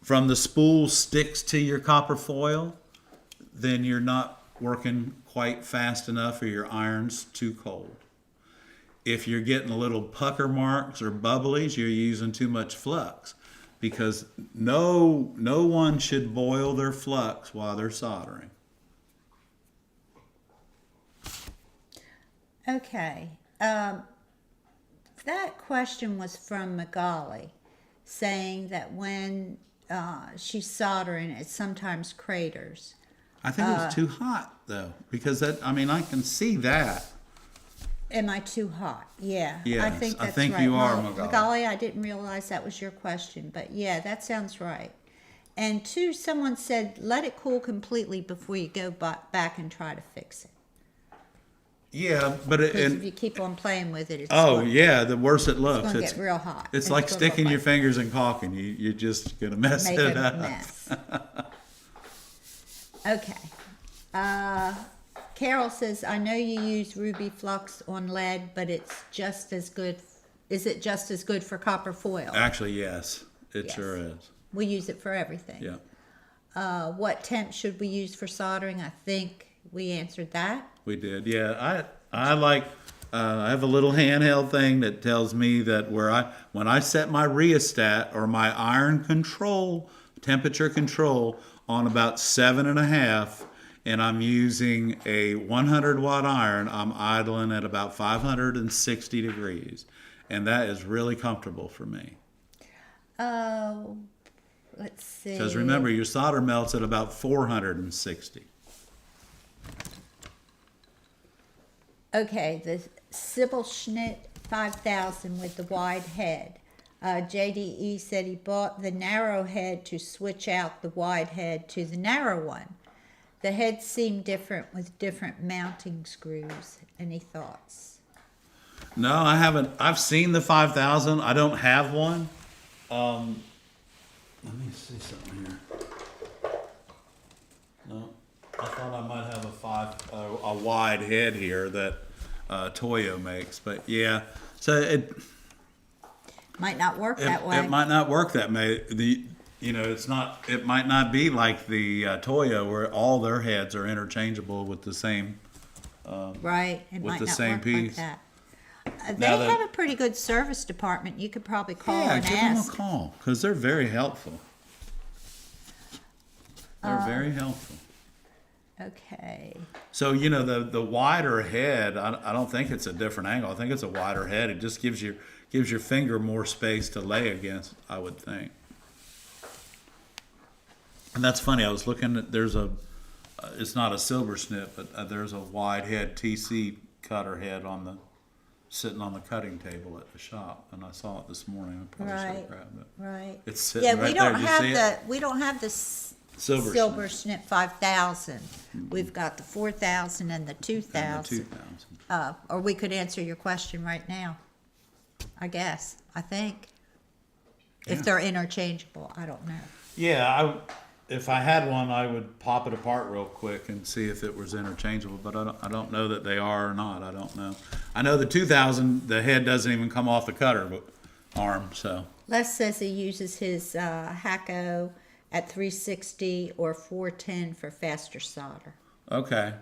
from the spool sticks to your copper foil, then you're not working quite fast enough, or your iron's too cold. If you're getting little pucker marks or bubblies, you're using too much flux, because no one should boil their flux while they're soldering. Okay. That question was from Magali, saying that when she's soldering, it sometimes craters. I think it's too hot though, because I can see that. Am I too hot? Yeah. Yes, I think that's I think right. you are, Well, Magali, I didn't realize that was your question, but yeah, that sounds right. And 2, someone said, let it cool completely before you go back and try to fix it. Yeah, but Because if you keep on playing with it, yeah, the worse it looks. It's going to get real hot. It's like sticking your fingers and caulking. You're just going to mess make it a up. mess. Okay. Carol says, I know you use ruby flux on lead, but it's just as good. Is it just as good for copper foil? Actually, yes. It Yes. sure is. We use it for everything. Yeah. What temp should we use for soldering? I think we answered that. We did. Yeah. I like, I have a little handheld thing that tells me that when I set my rheostat or my iron control, temperature control on about 7.5, and I'm using a 100 watt iron, I'm idling at about 560 degrees. And that is really comfortable for me. Let's see. Because remember, your solder melts at about 460. Okay, the Sybil Schnitt 5000 with the wide head. JDE said he bought the narrow head to switch out the wide head to the narrow one. The heads seem different with different mounting screws. Any thoughts? No, I haven't. I've seen the 5000. I don't have one. Let me see something here. No, I thought I might have a wide head here that Toyo makes, but yeah. So it might not work that way. It might not work that way. you know, it might not be like the Toyo where all their heads are interchangeable with the same. Right, it With might the not same work piece. like that. They Now that- have a pretty good service department. You could probably call Yeah, and give ask. them a call because they're very helpful. They're very helpful. Okay. So, you know, the wider head, I don't think it's a different angle. I think it's a wider head. It just gives your finger more space to lay against, I would think. And that's funny. I was looking at, it's not a silver snip, but there's a wide head TC cutter head sitting on the cutting table at the shop. And I saw it this morning. I probably should have grabbed it. Right. It's sitting Yeah, right we don't there. Did you have see the it? we don't have the Silver Snip 5000. We've got the 4000 and the 2000. And the 2000. Or we could answer your question right now. I guess. I think. Yeah. If they're interchangeable, I don't know. Yeah, if I had one, I would pop it apart real quick and see if it was interchangeable. But I don't know that they are or not. I don't know. I know the 2000, the head doesn't even come off the cutter arm. So Les says he uses his Hacko at 360 or 410 for faster solder. okay,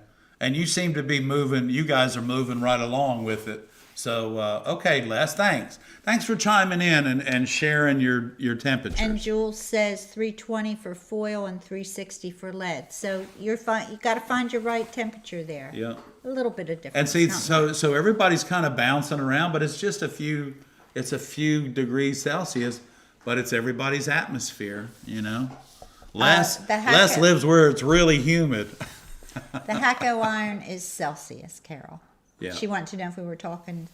and you seem to be moving. You guys are moving right along with it. So okay, Les, thanks for chiming in and sharing your temperature. And Jules says 320 for foil and 360 for lead. So you're fine. You got to find your right temperature there. Yeah. A little bit of difference. And see, not much. so everybody's kind of bouncing around, but it's just a few degrees Celsius, but it's everybody's atmosphere, you know. Les lives where it's really humid. The Hacko iron is Celsius, Carol. Yeah. She wanted to know if we were talking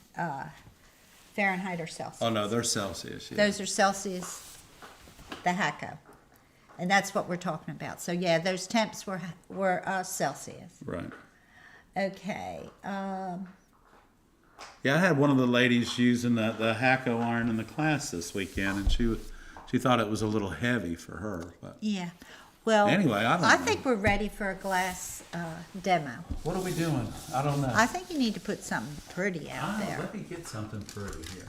Fahrenheit or Celsius. Oh no, they're Celsius. Yeah. Those are Celsius, the Hacko. And that's what we're talking about. So yeah, those temps were Celsius. Right. Okay. Yeah, I had one of the ladies using the Hacko iron in the class this weekend, and she thought it was a little heavy for her. But Yeah. Well, anyway, I don't know. think we're ready for a glass demo. What are we doing? I don't know. I think you need to put something pretty out there. Let me get something pretty here.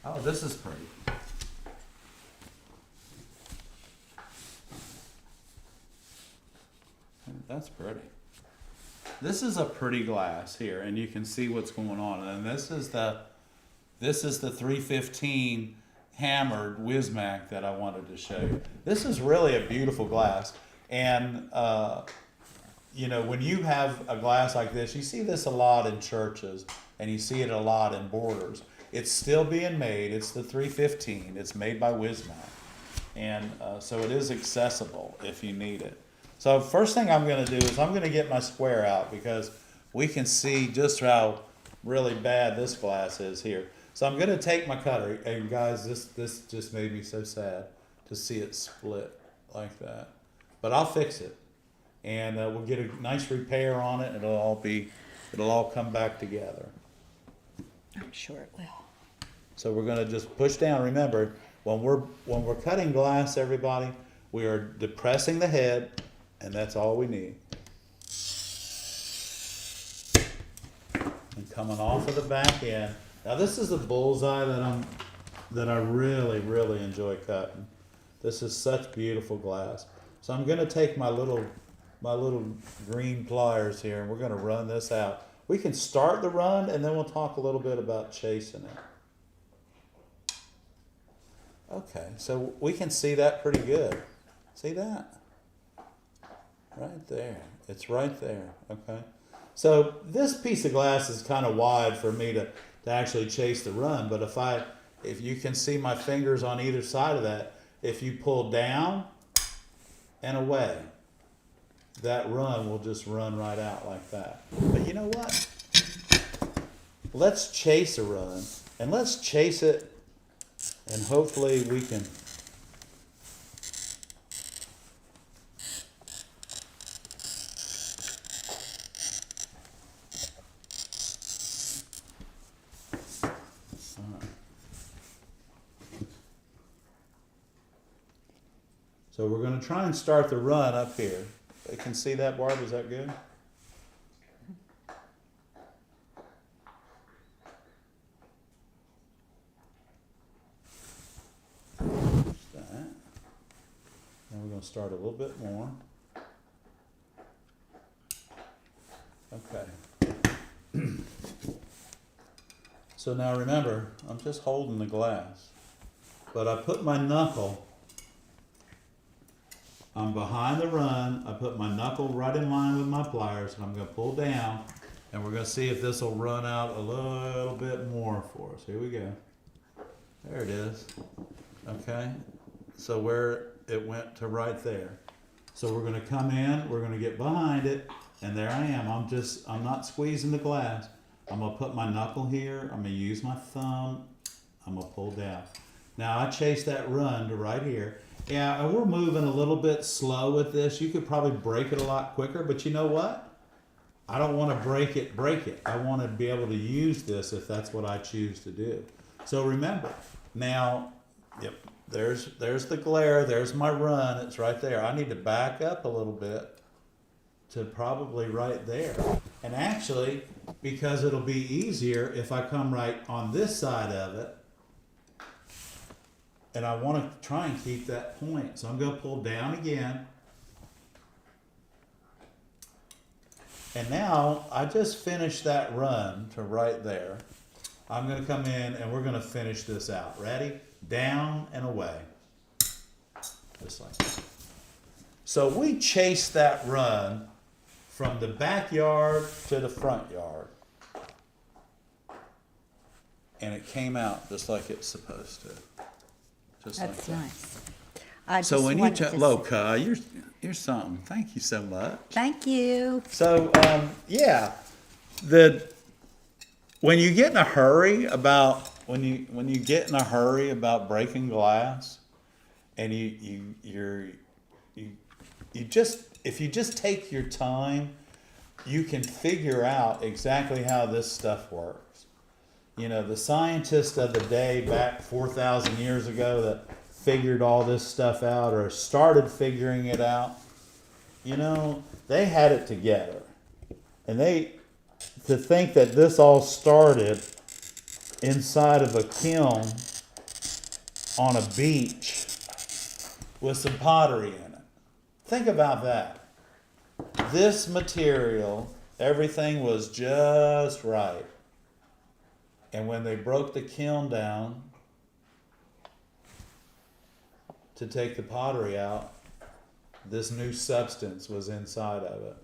Oh, this is pretty. That's pretty. This is a pretty glass here, and you can see what's going on. And this is the 315 hammered Wismac that I wanted to show you. This is really a beautiful glass, and you know, when you have a glass like this, you see this a lot in churches, and you see it a lot in borders. It's still being made. It's the 315. It's made by Wismac, and so it is accessible if you need it. So first thing I'm going to do is I'm going to get my square out because we can see just how really bad this glass is here. So I'm going to take my cutter, and guys, this just made me so sad to see it split like that. But I'll fix it, and we'll get a nice repair on it, and it'll all come back together. I'm sure it will. So we're going to just push down. Remember, when we're cutting glass, everybody, we are depressing the head, and that's all we need. And coming off of the back end. Now this is a bullseye that I really, really enjoy cutting. This is such beautiful glass. So I'm going to take my little green pliers here, and we're going to run this out. We can start the run, and then we'll talk a little bit about chasing it. Okay, so we can see that pretty good. See that? Right there. It's right there. Okay. So this piece of glass is kind of wide for me to actually chase the run, but if you can see my fingers on either side of that, if you pull down and away, that run will just run right out like that. But you know what? Let's chase a run, and let's chase it, and hopefully we can. So we're going to try and start the run up here. You can see that, Barb? Is that good? That. And we're going to start a little bit more. Okay. So now remember, I'm just holding the glass. But I put my knuckle, I'm behind the run, I put my knuckle right in line with my pliers, and I'm going to pull down, and we're going to see if this will run out a little bit more for us. Here we go. There it is. Okay. So where it went to right there. So we're going to come in, we're going to get behind it, and there I am. I'm not squeezing the glass. I'm going to put my knuckle here, I'm going to use my thumb, I'm going to pull down. Now I chase that run to right here. Yeah, and we're moving a little bit slow with this. You could probably break it a lot quicker, but you know what? I don't want to break it. I want to be able to use this if that's what I choose to do. So remember, now, yep, there's the glare, there's my run, it's right there. I need to back up a little bit to probably right there. And actually, because it'll be easier if I come right on this side of it, and I want to try and keep that point. So I'm going to pull down again. And now I just finished that run to right there. I'm going to come in and we're going to finish this out. Ready? Down and away. Just like that. So we chased that run from the backyard to the front yard. And it came out just like it's supposed to. Just That's like that. nice. I So just when you wanted to Loka, you're something. Thank you so much. Thank you. So yeah, when you get in a hurry about when you get in a hurry about breaking glass, and if you just take your time, you can figure out exactly how this stuff works. You know, the scientists of the day back 4,000 years ago that figured all this stuff out or started figuring it out, you know, they had it together. And to think that this all started inside of a kiln on a beach with some pottery in it. Think about that. This material, everything was just right. And when they broke the kiln down to take the pottery out, this new substance was inside of it.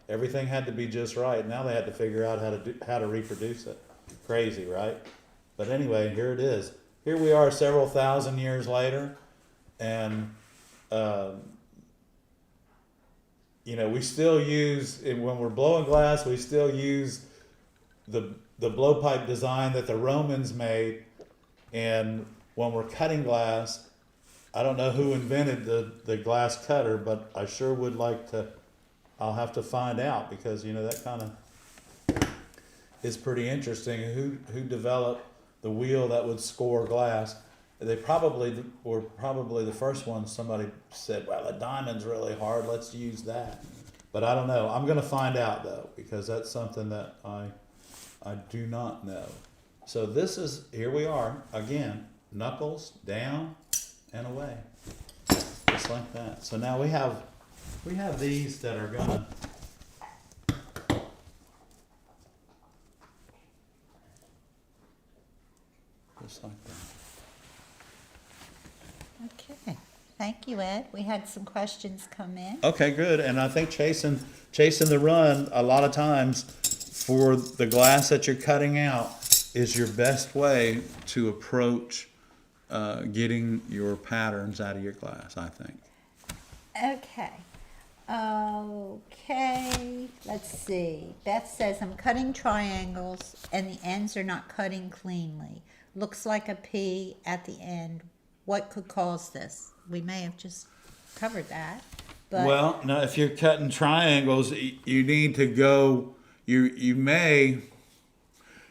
Everything had to be just right. Now they had to figure out how to reproduce it. Crazy, right? But anyway, here it is. Here we are several thousand years later, and you know, we still use, when we're blowing glass, we still use the blowpipe design that the Romans made. And when we're cutting glass, I don't know who invented the glass cutter, but I sure would like to. I'll have to find out, because you know that kind of is pretty interesting. Who developed the wheel that would score glass? They probably were the first ones. Somebody said, "Well, a diamond's really hard. Let's use that." But I don't know. I'm going to find out though, because that's something that I do not know. So here we are again. Knuckles down and away, just like that. So now we have these that are gonna just like that. Okay. Thank you, Ed. We had some questions come in. Okay, good. And I think chasing the run a lot of times for the glass that you're cutting out is your best way to approach getting your patterns out of your glass, I think. Okay. Okay. Let's see. Beth says, I'm cutting triangles and the ends are not cutting cleanly. Looks like a P at the end. What could cause this? We may have just covered that. But Well, now if you're cutting triangles, you need to go. You may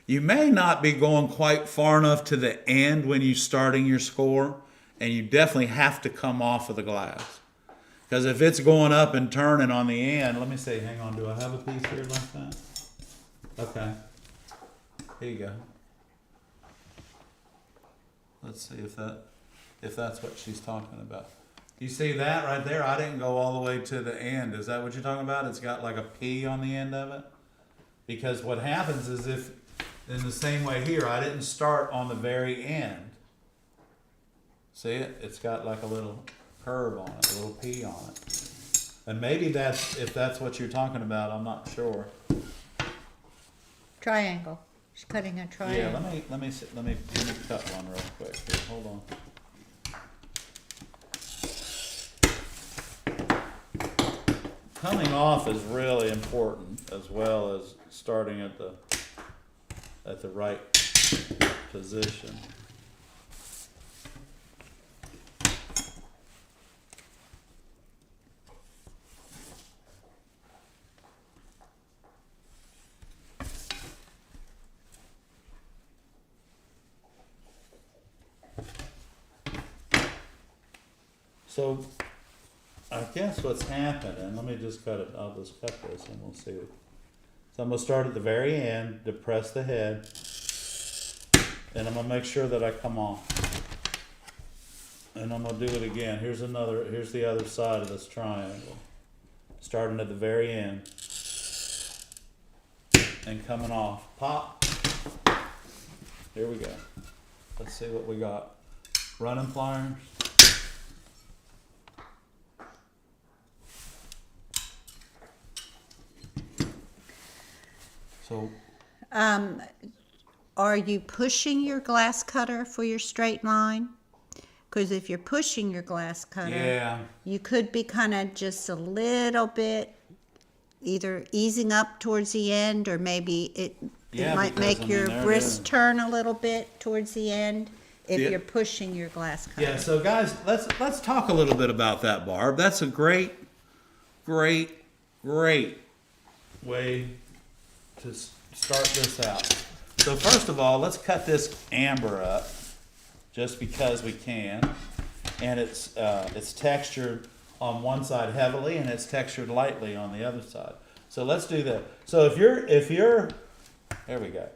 not be going quite far enough to the end when you're starting your score, and you definitely have to come off of the glass. Because if it's going up and turning on the end, let me see. Hang on. Do I have a piece here like that? Okay. Here you go. Let's see if that's what she's talking about. You see that right there? I didn't go all the way to the end. Is that what you're talking about? It's got like a P on the end of it? Because what happens is if, in the same way here, I didn't start on the very end. See it? It's got like a little curve on it, a little P on it. And maybe that's, if that's what you're talking about, I'm not sure. Triangle. She's cutting a triangle. Yeah, let me cut one real quick here. Hold on. Coming off is really important, as well as starting at the right position. So I guess what's happening, let me just cut it, I'll just cut this and we'll see. So I'm gonna start at the very end, depress the head, and I'm gonna make sure that I come off. And I'm gonna do it again. Here's the other side of this triangle. Starting at the very end and coming off. Pop. Here we go. Let's see what we got. Running pliers. So, are you pushing your glass cutter for your straight line? Because if you're pushing your glass cutter, yeah, you could be kind of just a little bit either easing up towards the end, or maybe it might make your wrist turn a little bit towards the end if you're pushing your glass cutter. Yeah, so guys, let's talk a little bit about that, Barb. That's a great way to start this out. So first of all, let's cut this amber up, just because we can, and it's textured on one side heavily, and it's textured lightly on the other side. So let's do that. So if you're, there we go.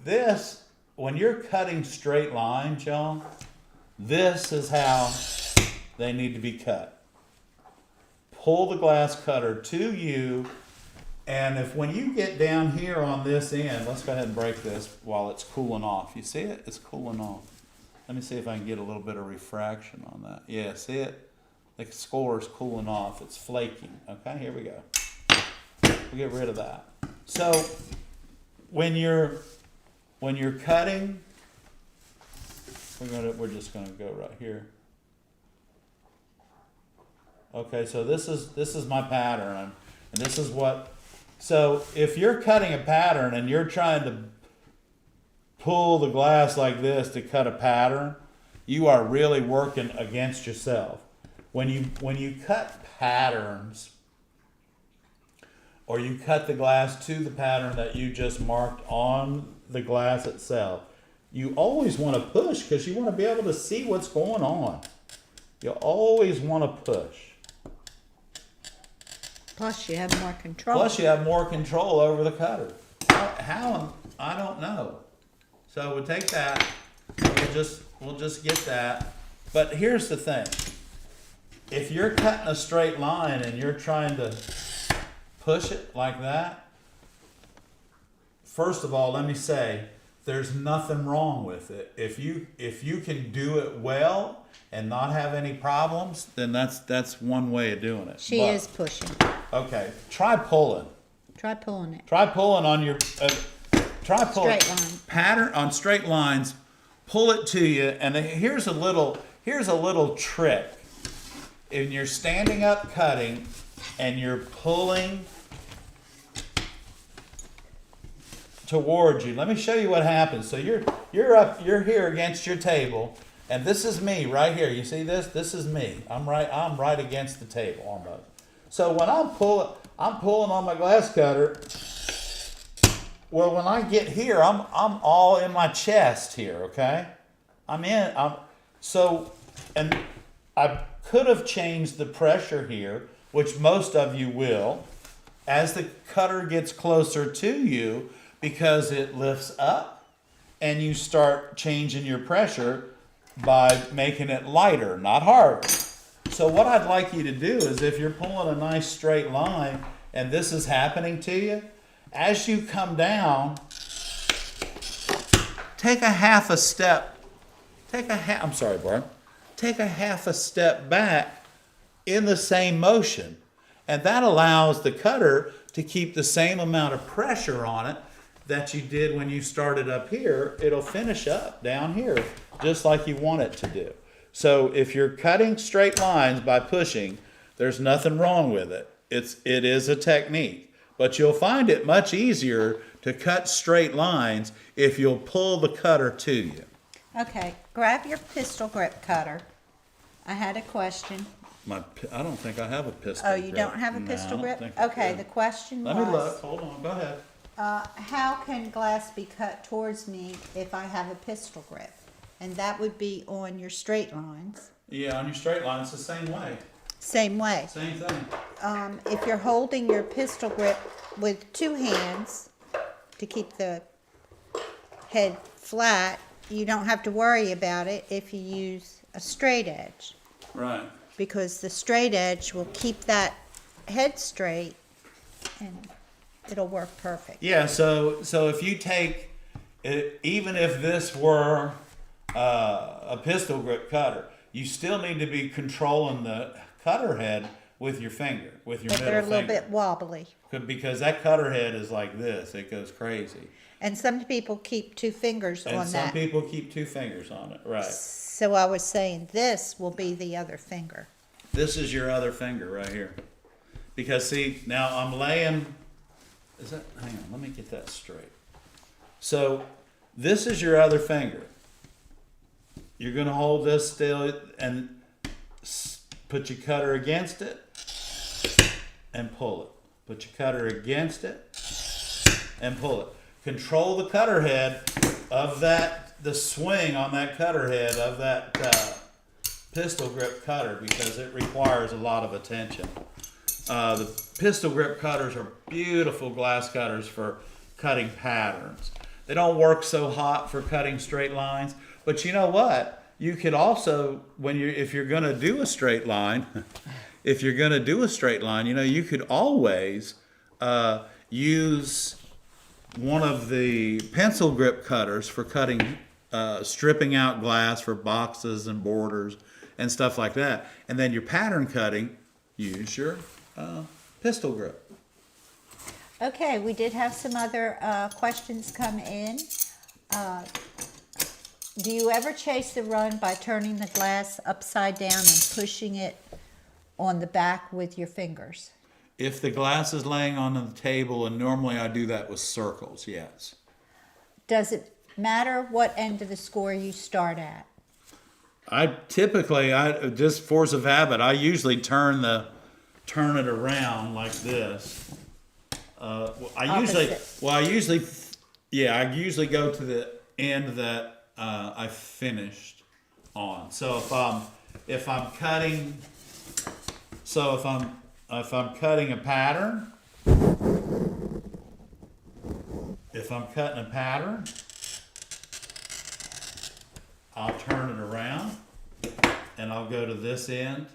This, when you're cutting straight lines, y'all, this is how they need to be cut. Pull the glass cutter to you, and when you get down here on this end, let's go ahead and break this while it's cooling off. You see it? It's cooling off. Let me see if I can get a little bit of refraction on that. Yeah, see it? The score is cooling off. It's flaking. Okay, here we go. We'll get rid of that. So when you're cutting, we're just gonna go right here. Okay, so this is my pattern, and this is what. So if you're cutting a pattern and you're trying to pull the glass like this to cut a pattern, you are really working against yourself. When you cut patterns, or you cut the glass to the pattern that you just marked on the glass itself, you always want to push, because you want to be able to see what's going on. You always want to push. Plus you have more control. Plus you have more control over the cutter. How? I don't know. So we'll take that, and we'll just get that. But here's the thing. If you're cutting a straight line and you're trying to push it like that, first of all, let me say, there's nothing wrong with it. If you can do it well and not have any problems, then that's one way of doing it. She is pushing. Okay, try pulling. Try pulling it. Try pulling on your try pulling Straight line. pattern on straight lines. Pull it to you, and here's a little trick. When you're standing up cutting and you're pulling towards you, let me show you what happens. So you're here against your table, and this is me right here. You see this? This is me. I'm right against the table almost. So when I'm pulling on my glass cutter. Well, when I get here, I'm all in my chest here. Okay, and I could have changed the pressure here, which most of you will, as the cutter gets closer to you, because it lifts up, and you start changing your pressure. by making it lighter, not harder. So what I'd like you to do is, if you're pulling a nice straight line and this is happening to you, as you come down, take a half a step. I'm sorry, Barb. Take a half a step back in the same motion. And that allows the cutter to keep the same amount of pressure on it that you did when you started up here. It'll finish up down here, just like you want it to do. So if you're cutting straight lines by pushing, there's nothing wrong with it. It is a technique. But you'll find it much easier to cut straight lines if you'll pull the cutter to you. Okay, grab your pistol grip cutter. I had a question. I don't think I have a pistol Oh, grip. you don't have a pistol No, I grip? don't think I Okay, do. the question Let was, me look. Hold on. Go ahead. how can glass be cut towards me if I have a pistol grip? And that would be on your straight lines. Yeah, on your straight line, it's the same way. Same way. Same thing. If you're holding your pistol grip with two hands to keep the head flat, you don't have to worry about it if you use a straight edge, Right. because the straight edge will keep that head straight and it'll work perfect. Yeah, so if you take it, even if this were a pistol grip cutter, you still need to be controlling the cutter head with your finger, with your But middle they're a little finger. bit wobbly. Because that cutter head is like this. It goes crazy. And some people keep two fingers And on some that. people keep two fingers on it. Right. So I was saying this will be the other finger. This is your other finger right here. Because see, now I'm laying, hang on, let me get that straight. So this is your other finger. You're gonna hold this still and put your cutter against it and pull it. Put your cutter against it and pull it. Control the cutter head of the swing on that cutter head of that pistol grip cutter, because it requires a lot of attention. The pistol grip cutters are beautiful glass cutters for cutting patterns. They don't work so hot for cutting straight lines, but you know what? You could also, if you're going to do a straight line, you could always use one of the pencil grip cutters for cutting, stripping out glass for boxes and borders and stuff like that. And then your pattern cutting, use your pistol grip. Okay, we did have some other questions come in. Do you ever chase the run by turning the glass upside down and pushing it on the back with your fingers? If the glass is laying on the table, and normally I do that with circles, yes. Does it matter what end of the score you start at? I just force of habit, I usually turn it around like this. I usually go to the end that I finished on. So if I'm cutting a pattern, I'll turn it around and I'll go to this end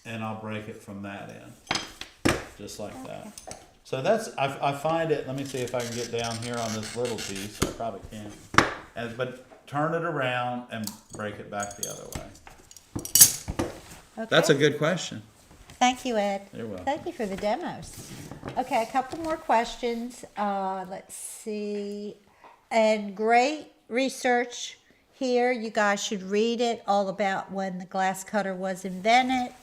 and I'll break it from that end, just like that. So I find it, let me see if I can get down here on this little piece. I probably can. But turn it around and break it back the other way. Okay. That's a good question. Thank you, Ed. You're welcome. Thank you for the demos. Okay, a couple more questions. Let's see. And great research here. You guys should read it, all about when the glass cutter was invented.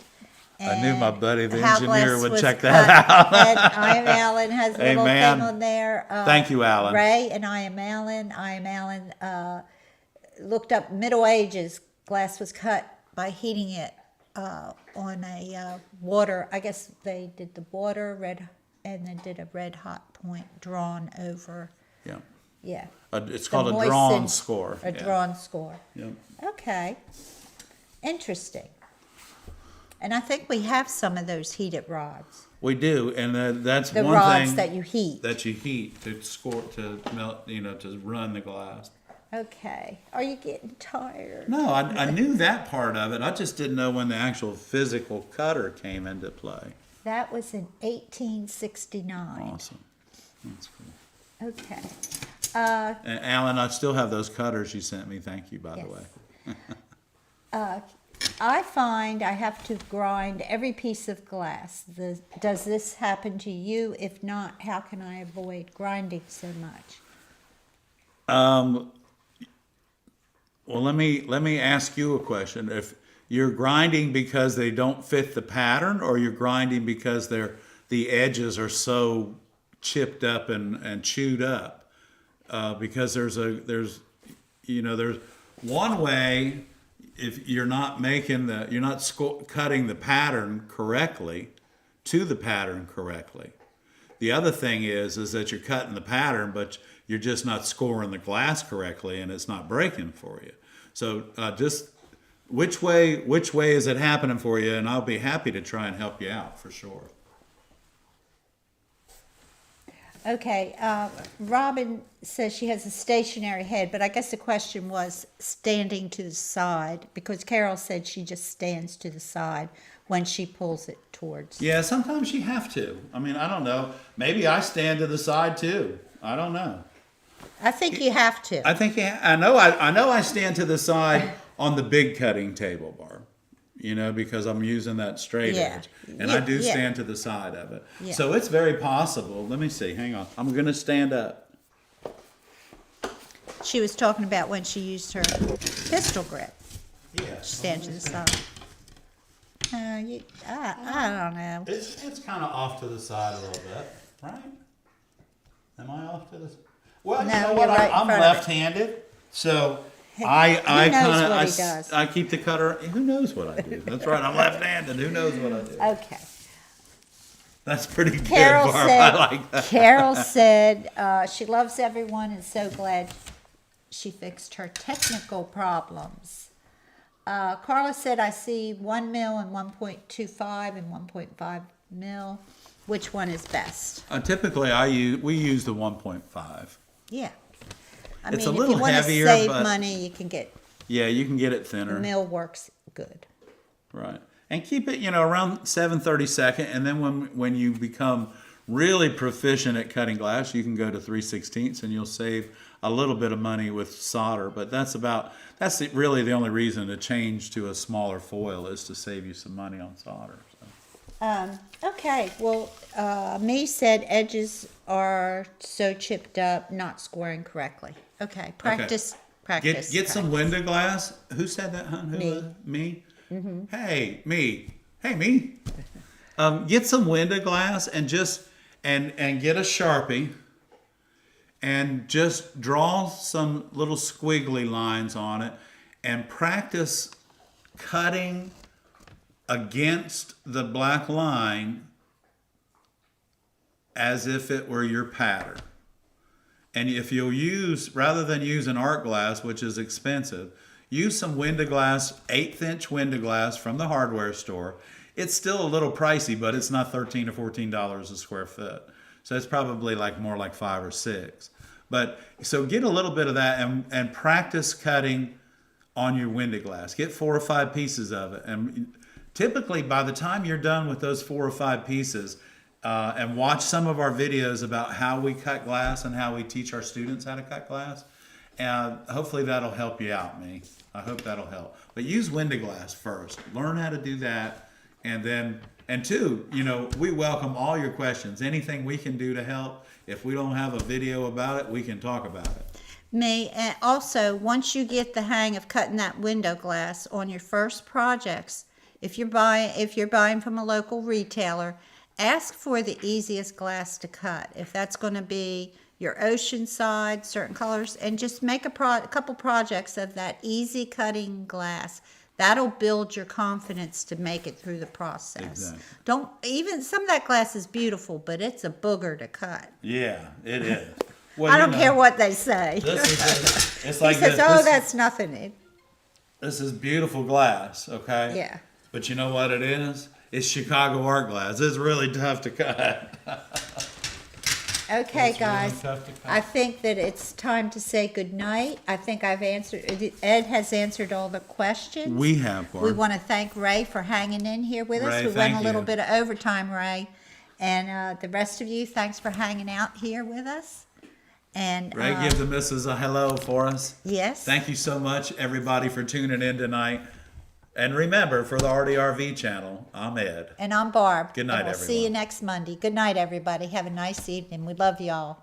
I knew my buddy, the how engineer, glass would was check that cut. And I am Alan has a little Amen. thing on there. Thank you, Alan. Ray and I am Alan. Looked up Middle Ages. Glass was cut by heating it on a water. I guess they did the water and then did a red hot point drawn over. Yeah. Yeah. It's called a drawn score. A drawn score. Yep. Okay. Interesting. And I think we have some of those heated rods. We do, and that's The one rods thing that you heat. that you heat to score, to melt, to run the glass. Okay. Are you getting tired? No, I knew that part of it. I just didn't know when the actual physical cutter came into play. That was in 1869. Awesome. That's cool. Okay. And Alan, I still have those cutters you sent me. Thank you, by the Yes. way. I find I have to grind every piece of glass. Does this happen to you? If not, how can I avoid grinding so much? Well, let me ask you a question. If you're grinding because they don't fit the pattern, or you're grinding because the edges are so chipped up and chewed up, because there's one way. If you're not cutting the pattern correctly to the pattern correctly. The other thing is that you're cutting the pattern, but you're just not scoring the glass correctly, and it's not breaking for you. So just which way is it happening for you? And I'll be happy to try and help you out for sure. Okay, Robin says she has a stationary head, but I guess the question was standing to the side, because Carol said she just stands to the side when she pulls it towards. Yeah, sometimes you have to. I mean, I don't know. Maybe I stand to the side too. I don't know. I think you have to. I think I know I stand to the side on the big cutting table, Barb. Because I'm using that straight edge. And I do stand to the side of it. Yeah. So it's very possible. Let me see. Hang on. I'm going to stand up. She was talking about when she used her pistol grip. Yeah. Stand to the side. I don't know. It's kind of off to the side a little bit, right? Am I off to the side? Well, No, you know you're what? right I'm in front of it. left-handed, so He knows what he does. I keep the cutter. Who knows what I do? That's right. I'm left-handed. Who knows what I do? Okay. That's pretty good, Carol Barb. said, I like that. Carol said she loves everyone and so glad she fixed her technical problems. Carla said, I see 1 mil and 1.25 and 1.5 mil. Which one is best? Typically, we use the 1.5. Yeah. I It's mean, a little if you want heavier, to save but- money, you can get Yeah, you can get it the thinner. mil works good. Right. And keep it, around 7/32, and then when you become really proficient at cutting glass, you can go to 3/16, and you'll save a little bit of money with solder. But that's really the only reason to change to a smaller foil, is to save you some money on solder. So. Okay, well, me said edges are so chipped up, not scoring correctly. Okay, practice. Get some window glass. Who said that, hon? Who Me. was it? Me? Mm-hmm. Hey, me. Hey, me. Get some window glass and and get a Sharpie and just draw some little squiggly lines on it and practice cutting against the black line as if it were your pattern. And if you'll rather than use an art glass, which is expensive, use some window glass, 1/8" window glass from the hardware store. It's still a little pricey, but it's not $13 or $14 a square foot. So it's probably more like $5 or $6. But so get a little bit of that and practice cutting on your window glass. Get 4 or 5 pieces of it. And typically by the time you're done with those 4 or 5 pieces, and watch some of our videos about how we cut glass and how we teach our students how to cut glass. And hopefully that'll help you out, me. I hope that'll help. But use window glass first. Learn how to do that. And two, we welcome all your questions. Anything we can do to help. If we don't have a video about it, we can talk about it. And also, once you get the hang of cutting that window glass on your first projects, if you're buying from a local retailer, ask for the easiest glass to cut. If that's going to be your oceanside, certain colors, and just make a couple projects of that easy cutting glass. That'll build your confidence to make it through the process. Exactly. Some of that glass is beautiful, but it's a booger to cut. Yeah, it is. Well, I don't care what they say. It's like he says, that's nothing. This is beautiful glass, okay? Yeah. But you know what it is? It's Chicago art glass. It's really tough to cut. Okay, It's really guys, tough to cut. I think that it's time to say goodnight. I think I've answered, Ed has answered all the questions. We have, Barb. We want to thank Ray for hanging in here with us. Ray, We went a thank little you. bit of overtime, Ray. And the rest of you, thanks for hanging out here with us. And Ray, give the missus a hello for us. yes. Thank you so much, everybody, for tuning in tonight. And remember, for the ARTyRV channel, I'm Ed. And I'm Barb. Good night, and we'll see you everyone. next Monday. Good night, everybody. Have a nice evening. We love y'all.